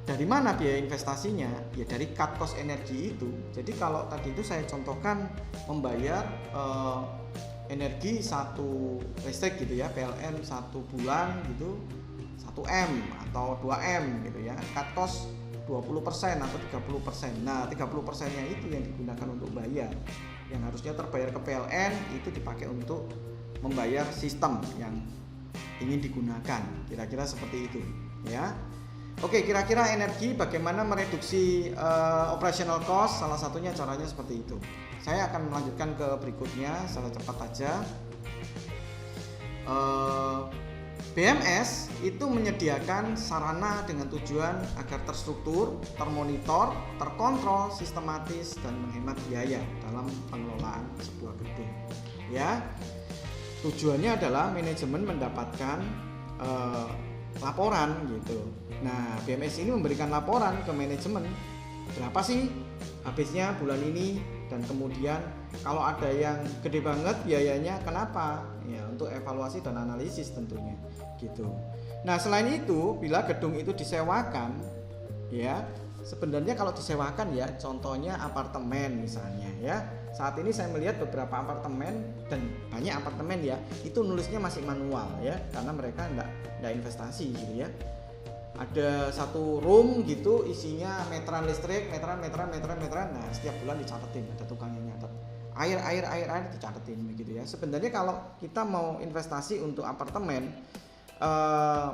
Dari mana biaya investasinya? Ya dari cut cost energi itu. Jadi kalau tadi itu saya contohkan membayar energi satu listrik gitu ya, PLN 1 bulan gitu 1M atau 2M gitu ya, cut cost 20% atau 30%. Nah, 30%-nya itu yang digunakan untuk bayar. Yang harusnya terbayar ke PLN itu dipakai untuk membayar sistem yang ingin digunakan. Kira-kira seperti itu, ya. Oke, kira-kira energi bagaimana mereduksi operational cost? Salah satunya caranya seperti itu. Saya akan melanjutkan ke berikutnya secara cepat aja. BMS itu menyediakan sarana dengan tujuan agar terstruktur, termonitor, terkontrol, sistematis dan menghemat biaya dalam pengelolaan sebuah gedung. Ya, tujuannya adalah manajemen mendapatkan laporan gitu. Nah, BMS ini memberikan laporan ke manajemen berapa sih habisnya bulan ini, dan kemudian kalau ada yang gede banget biayanya kenapa ya, untuk evaluasi dan analisis tentunya gitu. Nah, selain itu bila gedung itu disewakan ya, sebenarnya kalau disewakan ya contohnya apartemen misalnya ya, saat ini saya melihat beberapa apartemen dan banyak apartemen ya itu nulisnya masih manual ya, karena mereka enggak investasi gitu ya. Ada satu room gitu isinya meteran listrik, meteran. Nah, setiap bulan dicatetin, ada tukangnya nyatet. Air dicatetin begitu ya. Sebenarnya kalau kita mau investasi untuk apartemen,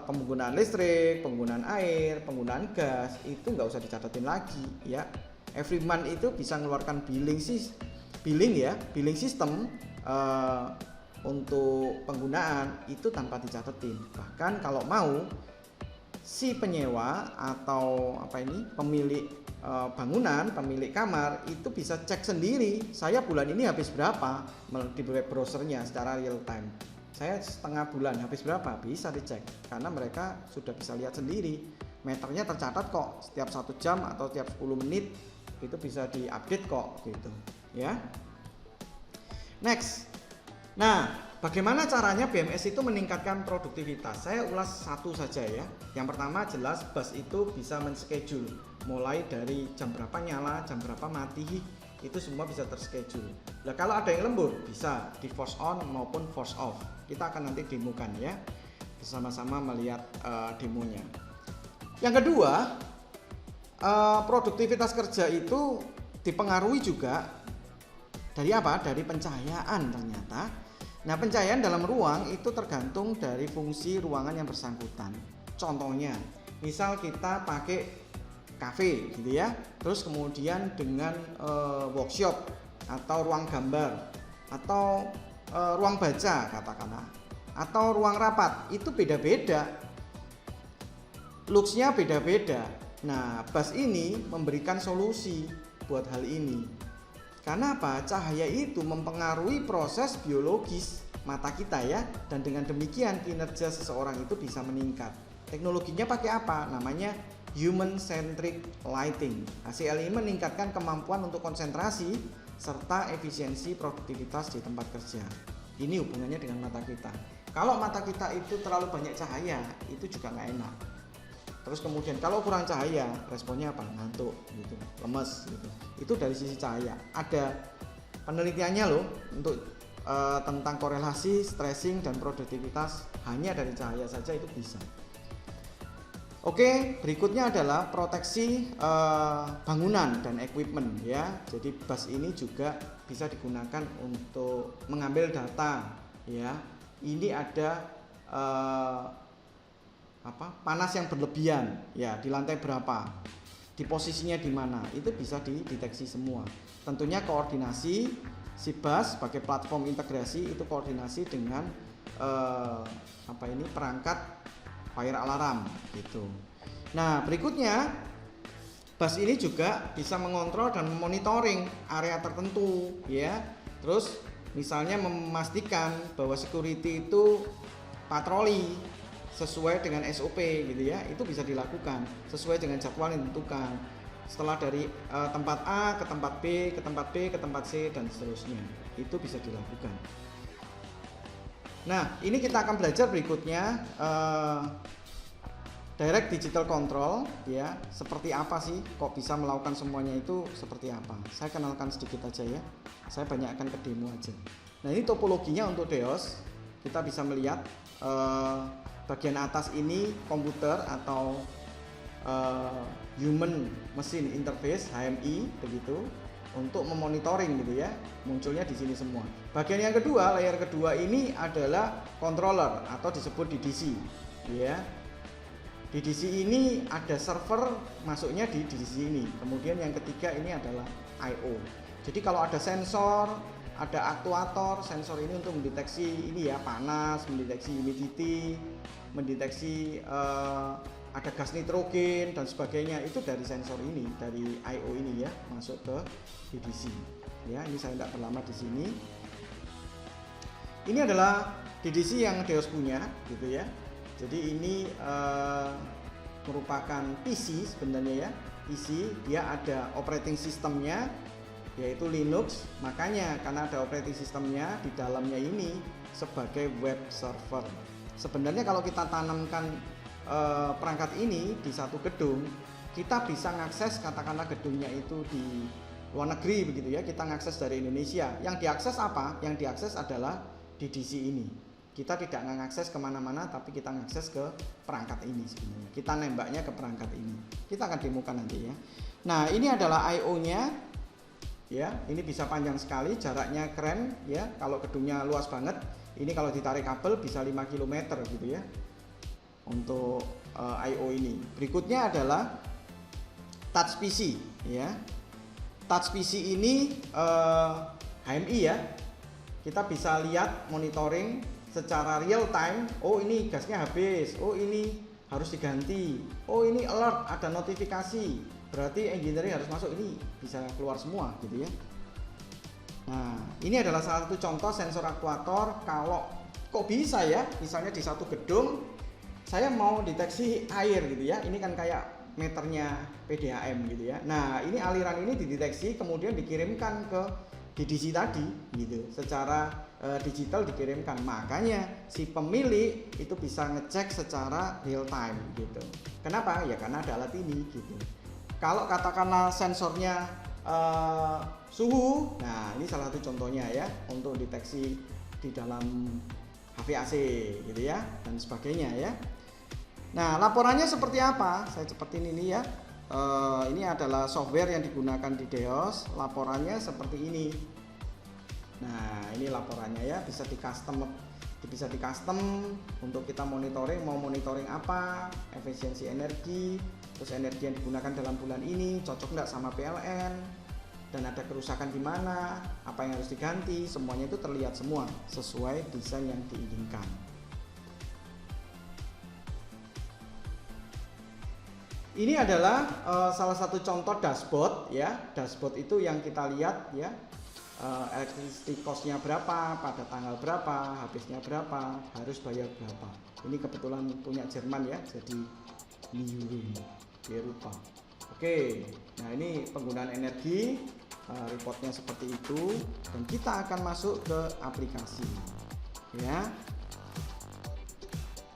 penggunaan listrik, penggunaan air, penggunaan gas itu nggak usah dicatetin lagi ya. Every month itu bisa mengeluarkan billing system untuk penggunaan itu tanpa dicatetin. Bahkan kalau mau si penyewa atau pemilik bangunan, pemilik kamar itu bisa cek sendiri, saya bulan ini habis berapa di web browsernya secara real time. Saya setengah bulan habis berapa, bisa dicek karena mereka sudah bisa lihat sendiri. Meternya tercatat kok, setiap 1 jam atau setiap 10 menit itu bisa diupdate kok gitu ya. Next. Nah, bagaimana caranya BMS itu meningkatkan produktivitas? Saya ulas satu saja ya. Yang pertama jelas bus itu bisa men-schedule mulai dari jam berapa nyala, jam berapa mati, itu semua bisa terschedule. Nah, kalau ada yang lembur bisa di force on maupun force off. Kita akan nanti demokan ya, bersama-sama melihat demonya. Yang kedua, produktivitas kerja itu dipengaruhi juga dari apa? Dari pencahayaan ternyata. Nah, pencahayaan dalam ruang itu tergantung dari fungsi ruangan yang bersangkutan. Contohnya, misal kita pakai kafe gitu ya. Terus kemudian dengan workshop atau ruang gambar atau ruang baca katakanlah, atau ruang rapat, itu beda-beda. Looks-nya beda-beda. Nah, bus ini memberikan solusi buat hal ini. Karena apa? Cahaya itu mempengaruhi proses biologis mata kita ya, dan dengan demikian kinerja seseorang itu bisa meningkat. Teknologinya pakai apa? Namanya human centric lighting. HCL ini meningkatkan kemampuan untuk konsentrasi serta efisiensi produktivitas di tempat kerja. Ini hubungannya dengan mata kita. Kalau mata kita itu terlalu banyak cahaya, itu juga nggak enak. Terus kemudian kalau kurang cahaya, responnya apa? Ngantuk gitu, lemes gitu. Itu dari sisi cahaya. Ada penelitiannya loh untuk tentang korelasi stressing dan produktivitas hanya dari cahaya saja itu bisa. Oke, berikutnya adalah proteksi bangunan dan equipment ya. Jadi bus ini juga bisa digunakan untuk mengambil data ya. Ini ada panas yang berlebihan ya, di lantai berapa, di posisinya di mana, itu bisa dideteksi semua. Tentunya koordinasi si bus sebagai platform integrasi itu koordinasi dengan perangkat fire alarm gitu. Nah, berikutnya bus ini juga bisa mengontrol dan memonitoring area tertentu ya. Terus misalnya memastikan bahwa security itu patroli sesuai dengan SOP gitu ya, itu bisa dilakukan sesuai dengan jadwal yang ditentukan. Setelah dari tempat A ke tempat B, ke tempat B, ke tempat C dan seterusnya, itu bisa dilakukan. Nah, ini kita akan belajar berikutnya direct digital control ya, seperti apa sih kok bisa melakukan semuanya itu seperti apa. Saya kenalkan sedikit aja ya. Saya banyakkan ke demo aja. Nah, ini topologinya untuk DEOS. Kita bisa melihat bagian atas ini komputer atau Human Machine Interface HMI begitu, untuk memonitoring gitu ya, munculnya di sini semua. Bagian yang kedua, layer kedua ini adalah controller atau disebut DDC ya. DDC ini ada server masuknya di DDC ini. Kemudian yang ketiga ini adalah I/O. Jadi kalau ada sensor, ada aktuator, sensor ini untuk mendeteksi ini ya, panas, mendeteksi humidity, mendeteksi ada gas nitrogen dan sebagainya, itu dari sensor ini, dari I/O ini ya, masuk ke DDC. Ya, ini saya tidak berlama di sini. Ini adalah DDC yang DEOS punya, gitu ya. Jadi ini merupakan PC sebenarnya ya. PC dia ada operating sistemnya yaitu Linux. Makanya karena ada operating sistemnya di dalamnya ini sebagai web server. Sebenarnya kalau kita tanamkan perangkat ini di satu gedung, kita bisa mengakses katakanlah gedungnya itu di luar negeri begitu ya, kita mengakses dari Indonesia. Yang diakses apa? Yang diakses adalah DDC ini. Kita tidak mengakses kemana-mana, tapi kita mengakses ke perangkat ini sebenarnya. Kita nembaknya ke perangkat ini. Kita akan demokan nanti ya. Nah, ini adalah I/O-nya. Ya, ini bisa panjang sekali, jaraknya keren ya. Kalau gedungnya luas banget, ini kalau ditarik kabel bisa 5 km gitu ya. Untuk I/O ini. Berikutnya adalah touch PC ya. Touch PC ini HMI ya. Kita bisa lihat monitoring secara real time. Oh, ini gasnya habis. Oh, ini harus diganti. Oh, ini alert, ada notifikasi. Berarti engineering harus masuk, ini bisa keluar semua gitu ya. Nah, ini adalah salah satu contoh sensor aktuator. Kalau kok bisa ya, misalnya di satu gedung saya mau deteksi air gitu ya. Ini kan kayak meternya PDAM gitu ya. Nah, ini aliran ini dideteksi kemudian dikirimkan ke DDC tadi gitu. Secara digital dikirimkan. Makanya si pemilik itu bisa ngecek secara real time gitu. Kenapa? Ya karena ada alat ini gitu. Kalau katakanlah sensornya suhu, nah ini salah satu contohnya ya untuk deteksi di dalam HVAC gitu ya dan sebagainya ya. Nah, laporannya seperti apa? Saya cepetin ini ya. Ini adalah software yang digunakan di DEOS. Laporannya seperti ini. Nah, ini laporannya ya, bisa di custom untuk kita monitoring. Mau monitoring apa? Efisiensi energi, terus energi yang digunakan dalam bulan ini cocok nggak sama PLN, dan ada kerusakan di mana, apa yang harus diganti, semuanya itu terlihat semua sesuai desain yang diinginkan. Ini adalah salah satu contoh dashboard ya. Dashboard itu yang kita lihat ya, electricity cost-nya berapa, pada tanggal berapa, habisnya berapa, harus bayar berapa. Ini kebetulan punya Jerman ya, jadi Eropa. Oke, nah ini penggunaan energi, reportnya seperti itu, dan kita akan masuk ke aplikasi ya.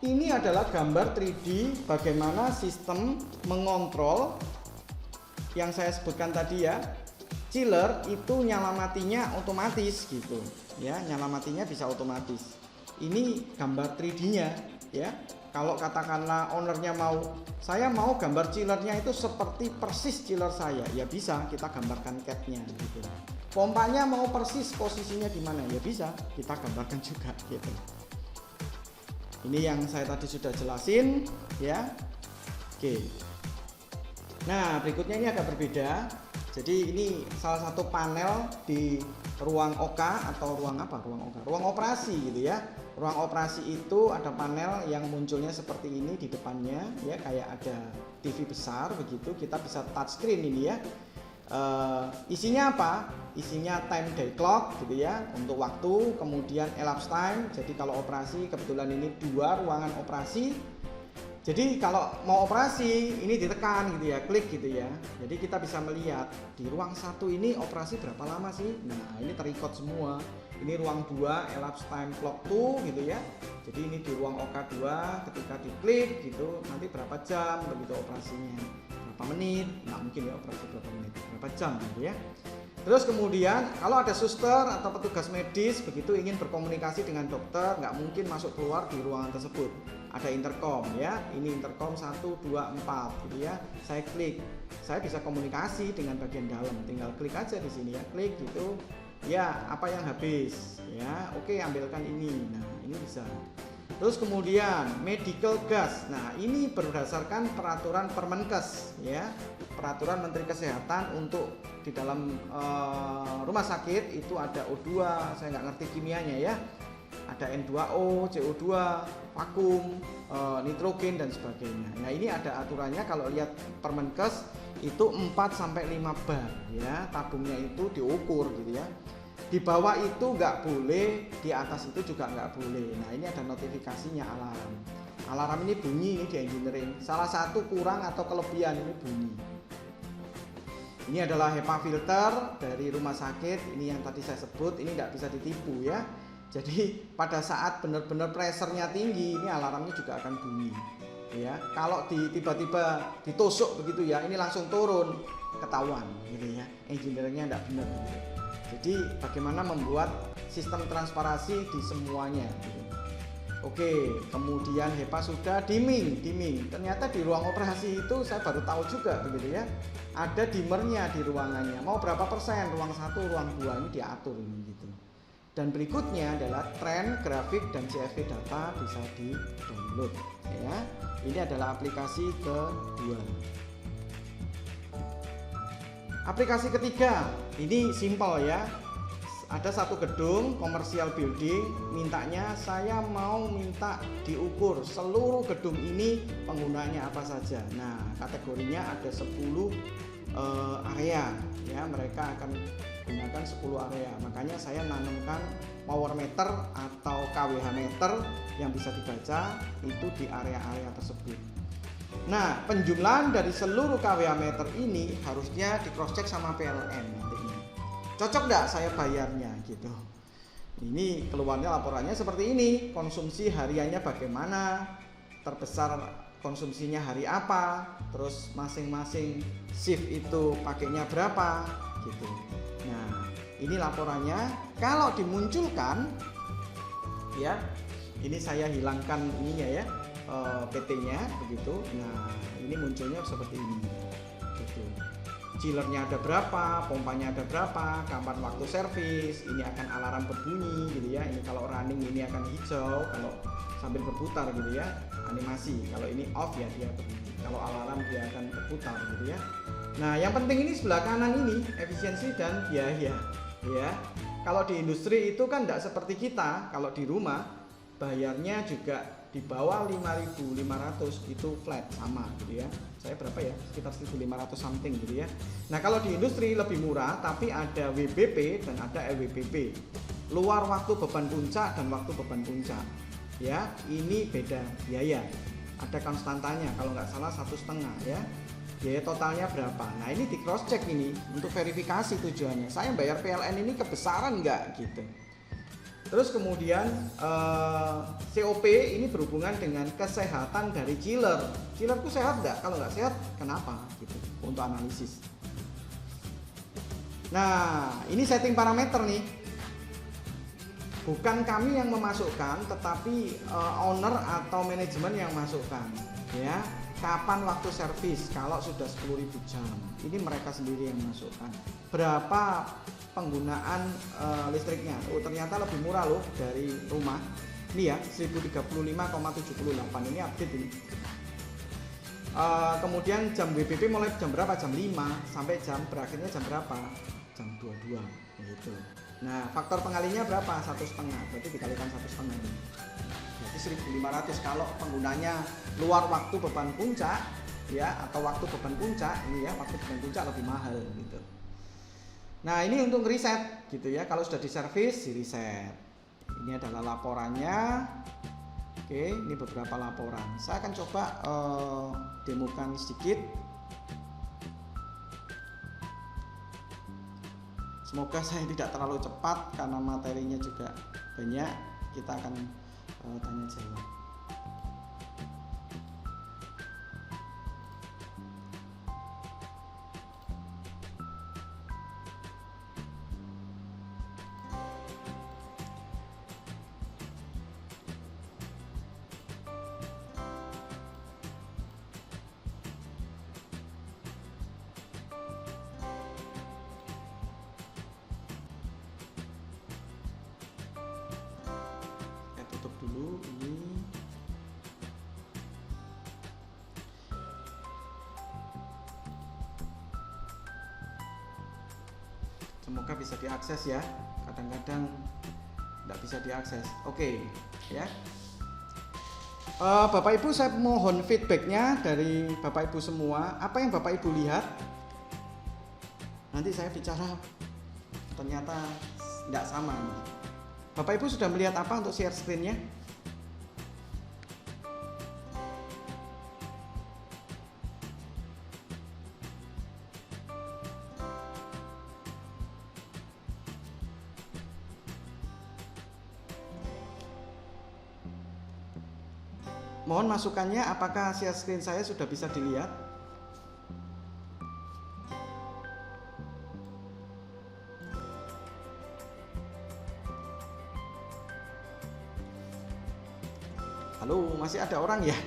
Ini adalah gambar 3D bagaimana sistem mengontrol yang saya sebutkan tadi ya. Chiller itu nyala matinya otomatis gitu ya, nyala matinya bisa otomatis. Ini gambar 3D-nya ya. Kalau katakanlah ownernya saya mau gambar chillernya itu seperti persis chiller saya, ya bisa kita gambarkan cat-nya gitu. Pompanya mau persis posisinya di mana, ya bisa kita gambarkan juga gitu. Ini yang saya tadi sudah jelasin ya. Oke. Nah, berikutnya ini agak berbeda. Jadi ini salah satu panel di ruang OK atau ruang apa? Ruang operasi gitu ya. Ruang operasi itu ada panel yang munculnya seperti ini di depannya ya, kayak ada TV besar begitu. Kita bisa touchscreen ini ya. Isinya apa? Isinya time day clock gitu ya, untuk waktu, kemudian elapsed time. Jadi kalau operasi, kebetulan ini 2 ruangan operasi. Jadi kalau mau operasi ini ditekan gitu ya, klik gitu ya. Jadi kita bisa melihat di ruang 1 ini operasi berapa lama sih. Nah, ini terrecord semua. Ini ruang 2 elapsed time clock 2 gitu ya. Jadi ini di ruang OK2, ketika diklik gitu nanti berapa jam begitu operasinya, berapa menit, nggak mungkin ya operasi berapa menit, berapa jam gitu ya. Terus kemudian kalau ada suster atau petugas medis begitu ingin berkomunikasi dengan dokter, nggak mungkin masuk keluar di ruangan tersebut. Ada intercom ya, ini intercom 1, 2, 4 gitu ya. Saya klik, saya bisa komunikasi dengan bagian dalam, tinggal klik aja di sini ya, klik gitu. Ya, apa yang habis ya, oke ambilkan ini. Nah, ini bisa. Terus kemudian medical gas. Nah, ini berdasarkan peraturan Permenkes ya, peraturan Menteri Kesehatan untuk di dalam rumah sakit itu ada O2, saya nggak ngerti kimianya ya, ada N2O, CO2, vakum, nitrogen dan sebagainya. Nah, ini ada aturannya. Kalau lihat Permenkes itu 4-5 bar ya, tabungnya itu diukur gitu ya. Di bawah itu nggak boleh, di atas itu juga nggak boleh. Nah, ini ada notifikasinya, alarm. Alarm ini bunyi ini di engineering. Salah satu kurang atau kelebihan ini bunyi. Ini adalah HEPA filter dari rumah sakit. Ini yang tadi saya sebut, ini nggak bisa ditipu ya. Jadi pada saat benar-benar pressure-nya tinggi, ini alarmnya juga akan bunyi. Ya, kalau tiba-tiba ditusuk begitu ya, ini langsung turun, ketahuan gitu ya. Engineeringnya nggak benar. Gitu. Jadi bagaimana membuat sistem transparansi di semuanya gitu. Oke, kemudian HEPA sudah dimming. Ternyata di ruang operasi itu saya baru tahu juga begitu ya. Ada dimmernya di ruangannya. Mau berapa persen, ruang 1, ruang 2 ini diatur ini gitu. Dan berikutnya adalah tren, grafik dan CSV data bisa di-download ya. Ini adalah aplikasi kedua. Aplikasi ketiga, ini simple ya. Ada satu gedung commercial building, mintanya saya mau minta diukur seluruh gedung ini penggunaannya apa saja. Nah, kategorinya ada 10 area ya, mereka akan gunakan 10 area. Makanya saya nanamkan power meter atau KWH meter yang bisa dibaca itu di area-area tersebut. Nah, penjumlahan dari seluruh KWH meter ini harusnya di cross check sama PLN nantinya. Cocok nggak saya bayarnya gitu. Ini keluarnya laporannya seperti ini. Konsumsi hariannya bagaimana, terbesar konsumsinya hari apa, terus masing-masing shift itu pakainya berapa gitu. Nah, ini laporannya. Kalau dimunculkan ya, ini saya hilangkan ininya ya, PT-nya begitu. Nah, ini munculnya seperti ini gitu. chillernya ada berapa, pompanya ada berapa, kapan waktu servis, ini akan alarm berbunyi gitu ya. Ini kalau running ini akan hijau, kalau sambil berputar gitu ya, animasi. Kalau ini off ya dia berbunyi, kalau alarm dia akan berputar gitu ya. Nah yang penting ini sebelah kanan ini efisiensi dan biaya ya. Kalau di industri itu kan tidak seperti kita, kalau di rumah bayarnya juga di bawah 5.500 itu flat sama gitu ya. Saya berapa ya? Sekitar 1.500 something gitu ya. Nah, kalau di industri lebih murah tapi ada WBP dan ada LWBP. Luar waktu beban puncak dan waktu beban puncak. Ya, ini beda biaya. Ada konstantanya kalau nggak salah 1,5 ya. Biaya totalnya berapa? Nah, ini di cross check ini untuk verifikasi tujuannya. Saya bayar PLN ini kebesaran nggak gitu. Terus kemudian COP ini berhubungan dengan kesehatan dari chiller. Chillerku sehat nggak? Kalau nggak sehat, kenapa? Gitu untuk analisis. Nah, ini setting parameter nih. Bukan kami yang memasukkan, tetapi owner atau manajemen yang masukkan. Ya, kapan waktu servis? Kalau sudah 10.000 jam, ini mereka sendiri yang masukkan. Berapa penggunaan listriknya? Oh ternyata lebih murah loh dari rumah. Ini ya 1035,78 ini update ini. Kemudian jam WBP mulai jam berapa? Jam 5 sampai jam berakhirnya jam berapa? Jam 22 gitu. Nah faktor pengalinya berapa? 1,5, berarti dikalikan 1,5 ini. Berarti 1.500 kalau penggunanya luar waktu beban puncak ya, atau waktu beban puncak ini ya, waktu beban puncak lebih mahal gitu. Nah ini untuk reset gitu ya, kalau sudah diservis di reset. Ini adalah laporannya. Oke, ini beberapa laporan. Saya akan coba demokan sedikit. Semoga saya tidak terlalu cepat karena materinya juga banyak. Kita akan tanya jawab. Tutup dulu ini. Semoga bisa diakses ya. Kadang-kadang tidak bisa diakses. Oke, ya. Bapak Ibu saya mohon feedbacknya dari Bapak Ibu semua. Apa yang Bapak Ibu lihat? Nanti saya bicara ternyata tidak sama nih. Bapak Ibu sudah melihat apa untuk share screen-nya? Mohon masukannya, apakah share screen saya sudah bisa dilihat? Halo, masih ada orang ya?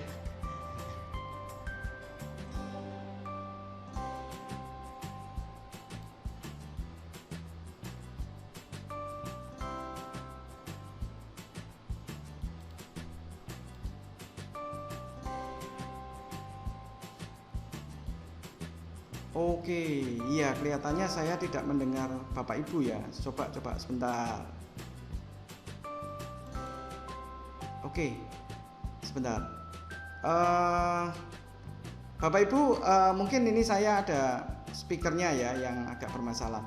Oke, iya kelihatannya saya tidak mendengar Bapak Ibu ya. Coba sebentar. Oke, sebentar. Bapak Ibu, mungkin ini saya ada speakernya ya yang agak bermasalah.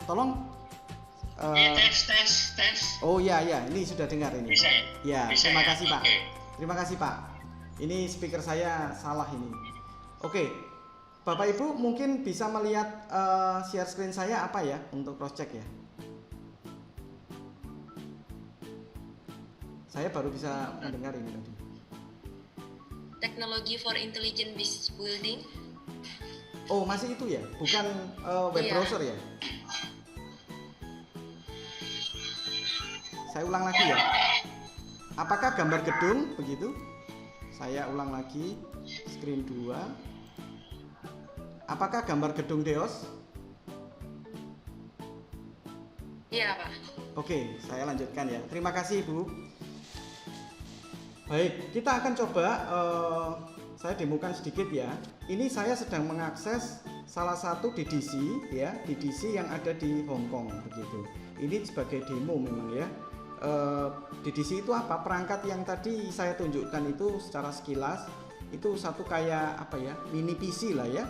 Tolong. Tes. Oh ya, ini sudah dengar ini. Bisa ya? Bisa terima ya? kasih Pak. Okay. Terima kasih Pak. Ini speaker saya salah ini. Oke, Bapak Ibu mungkin bisa melihat share screen saya apa ya untuk cross check ya. Saya baru bisa mendengar ini tadi. Teknologi for Intelligent Business Building. Oh masih itu ya, bukan web browser ya. Saya ulang lagi ya. Apakah gambar gedung begitu? Saya ulang lagi screen 2. Apakah gambar gedung Deos? Iya, Pak. Oke, saya lanjutkan ya. Terima kasih, Bu. Baik, kita akan coba saya demokan sedikit ya. Ini saya sedang mengakses salah satu DDC ya, DDC yang ada di Hong Kong begitu. Ini sebagai demo memang ya. DDC itu apa? Perangkat yang tadi saya tunjukkan itu secara sekilas itu satu kayak apa ya? Mini PC lah ya.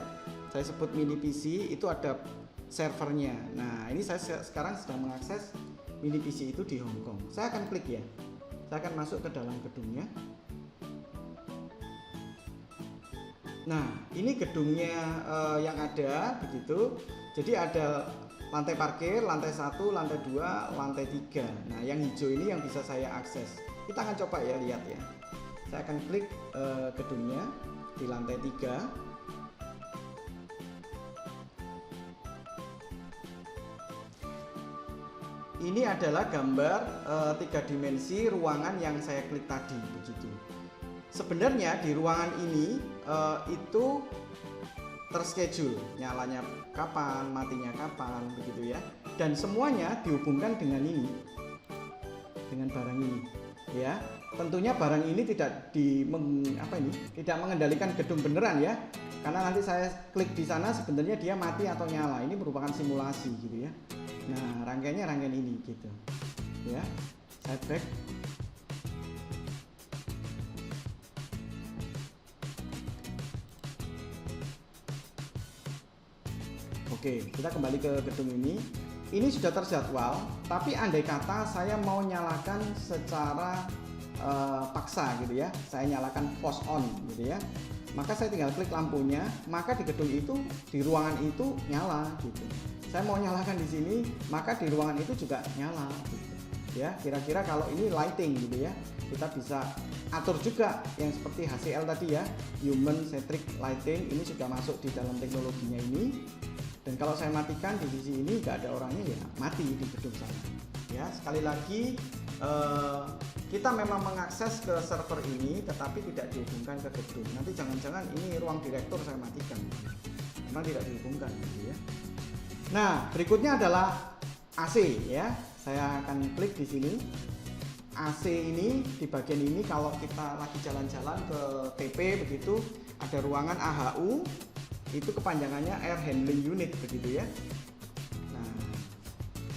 Saya sebut mini PC, itu ada servernya. Nah, ini saya sekarang sedang mengakses mini PC itu di Hong Kong. Saya akan klik ya. Saya akan masuk ke dalam gedungnya. Nah, ini gedungnya yang ada begitu. Jadi ada lantai parkir, lantai 1, lantai 2, lantai 3. Nah, yang hijau ini yang bisa saya akses. Kita akan coba ya, lihat ya. Saya akan klik gedungnya di lantai 3. Ini adalah gambar 3 dimensi ruangan yang saya klik tadi begitu. Sebenarnya di ruangan ini itu terschedule, nyalanya kapan, matinya kapan begitu ya. Dan semuanya dihubungkan dengan ini. Dengan barang ini ya. Tentunya barang ini tidak tidak mengendalikan gedung beneran ya. Karena nanti saya klik di sana sebenarnya dia mati atau nyala. Ini merupakan simulasi gitu ya. Nah, rangkaiannya rangkaian ini gitu. Ya. Saya back. Oke, kita kembali ke gedung ini. Ini sudah terjadwal, tapi andai kata saya mau nyalakan secara paksa gitu ya. Saya nyalakan post on gitu ya. Maka saya tinggal klik lampunya, maka di gedung itu, di ruangan itu nyala gitu. Saya mau nyalakan di sini, maka di ruangan itu juga nyala gitu. Ya, kira-kira kalau ini lighting gitu ya. Kita bisa atur juga yang seperti HCL tadi ya, human centric lighting, ini sudah masuk di dalam teknologinya ini. Dan kalau saya matikan di sisi ini nggak ada orangnya ya mati di gedung sana. Ya, sekali lagi kita memang mengakses ke server ini tetapi tidak dihubungkan ke gedung. Nanti jangan-jangan ini ruang direktur saya matikan. Memang tidak dihubungkan gitu ya. Nah, berikutnya adalah AC ya. Saya akan klik di sini. AC ini di bagian ini kalau kita lagi jalan-jalan ke TP begitu ada ruangan AHU. Itu kepanjangannya Air Handling Unit begitu ya. Nah,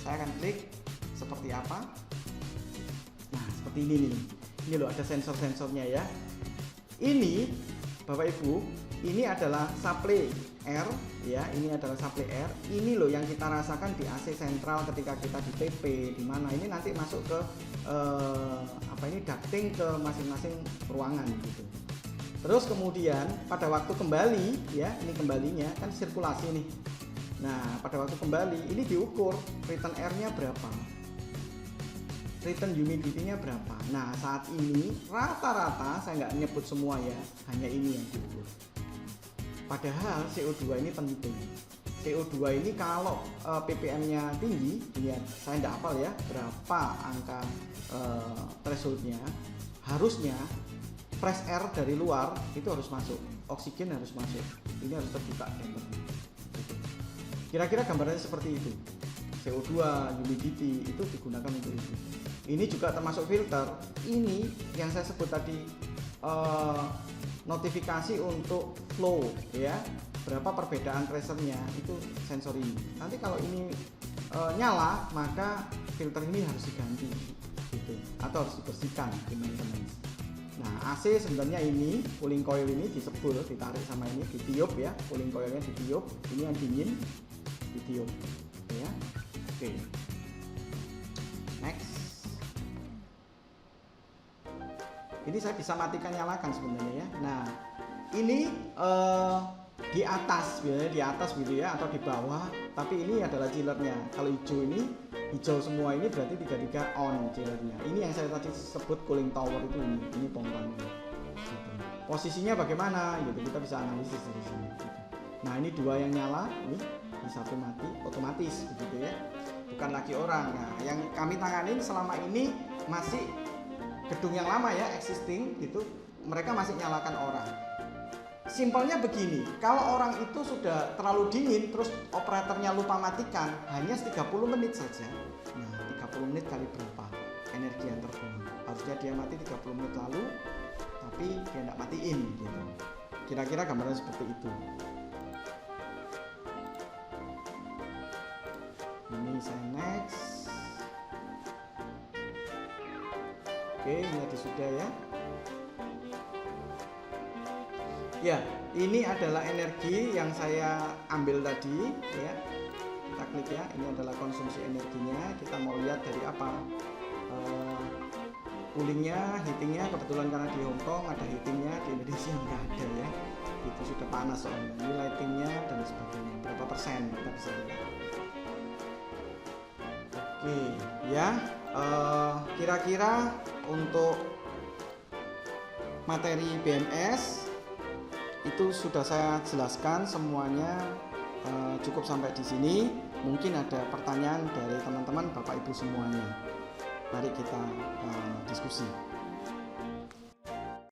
saya akan klik seperti apa. Nah, seperti ini nih. Ini loh ada sensor-sensornya ya. Ini Bapak Ibu, ini adalah supply air ya. Ini adalah supply air. Ini loh yang kita rasakan di AC sentral ketika kita di TP di mana. Ini nanti masuk ke ducting ke masing-masing ruangan gitu. Terus kemudian pada waktu kembali ya, ini kembalinya kan sirkulasi nih. Nah, pada waktu kembali ini diukur return air-nya berapa, return humidity-nya berapa. Nah, saat ini rata-rata saya nggak nyebut semua ya, hanya ini yang diukur. Padahal CO2 ini penting. CO2 ini kalau ppm-nya tinggi, lihat saya nggak hafal ya berapa angka threshold-nya, harusnya fresh air dari luar itu harus masuk, oksigen harus masuk, ini harus terbuka chambernya. Kira-kira gambarannya seperti itu. CO2, humidity itu digunakan untuk itu. Ini juga termasuk filter. Ini yang saya sebut tadi notifikasi untuk flow ya. Berapa perbedaan pressure-nya itu sensor ini. Nanti kalau ini nyala maka filter ini harus diganti gitu atau harus dibersihkan di maintenance. Nah, AC sebenarnya ini cooling coil ini disebul, ditarik sama ini, ditiup ya, cooling coilnya ditiup, ini yang dingin ditiup ya. Oke. Next. Ini saya bisa matikan nyalakan sebenarnya ya. Nah, ini di atas biasanya di atas gitu ya atau di bawah, tapi ini adalah chillernya. Kalau hijau ini, hijau semua ini berarti 33 on chillernya. Ini yang saya tadi sebut cooling tower itu ini pompanya gitu. Posisinya bagaimana gitu, kita bisa analisis dari sini gitu. Nah, ini dua yang nyala, ini satu mati otomatis begitu ya, bukan lagi orang. Nah, yang kami tanganin selama ini masih gedung yang lama ya, existing gitu, mereka masih nyalakan orang. simpelnya begini, kalau orang itu sudah terlalu dingin terus operatornya lupa matikan, hanya 30 menit saja. Nah, 30 menit kali berapa energi yang terbuang? Harusnya dia mati 30 menit lalu, tapi dia tidak matiin gitu. Kira-kira gambaran seperti itu. Ini saya next. Oke, ini ada sudah ya. Ya, ini adalah energi yang saya ambil tadi ya. Kita klik ya, ini adalah konsumsi energinya. Kita mau lihat dari apa? Coolingnya, heatingnya, kebetulan karena di Hong Kong ada heatingnya, di Indonesia nggak ada ya. Itu sudah panas soalnya. Ini lightingnya dan sebagainya. Berapa persen kita bisa lihat. Oke, ya. Kira-kira untuk materi BMS itu sudah saya jelaskan semuanya, cukup sampai di sini. Mungkin ada pertanyaan dari teman-teman Bapak Ibu semuanya. Mari kita diskusi.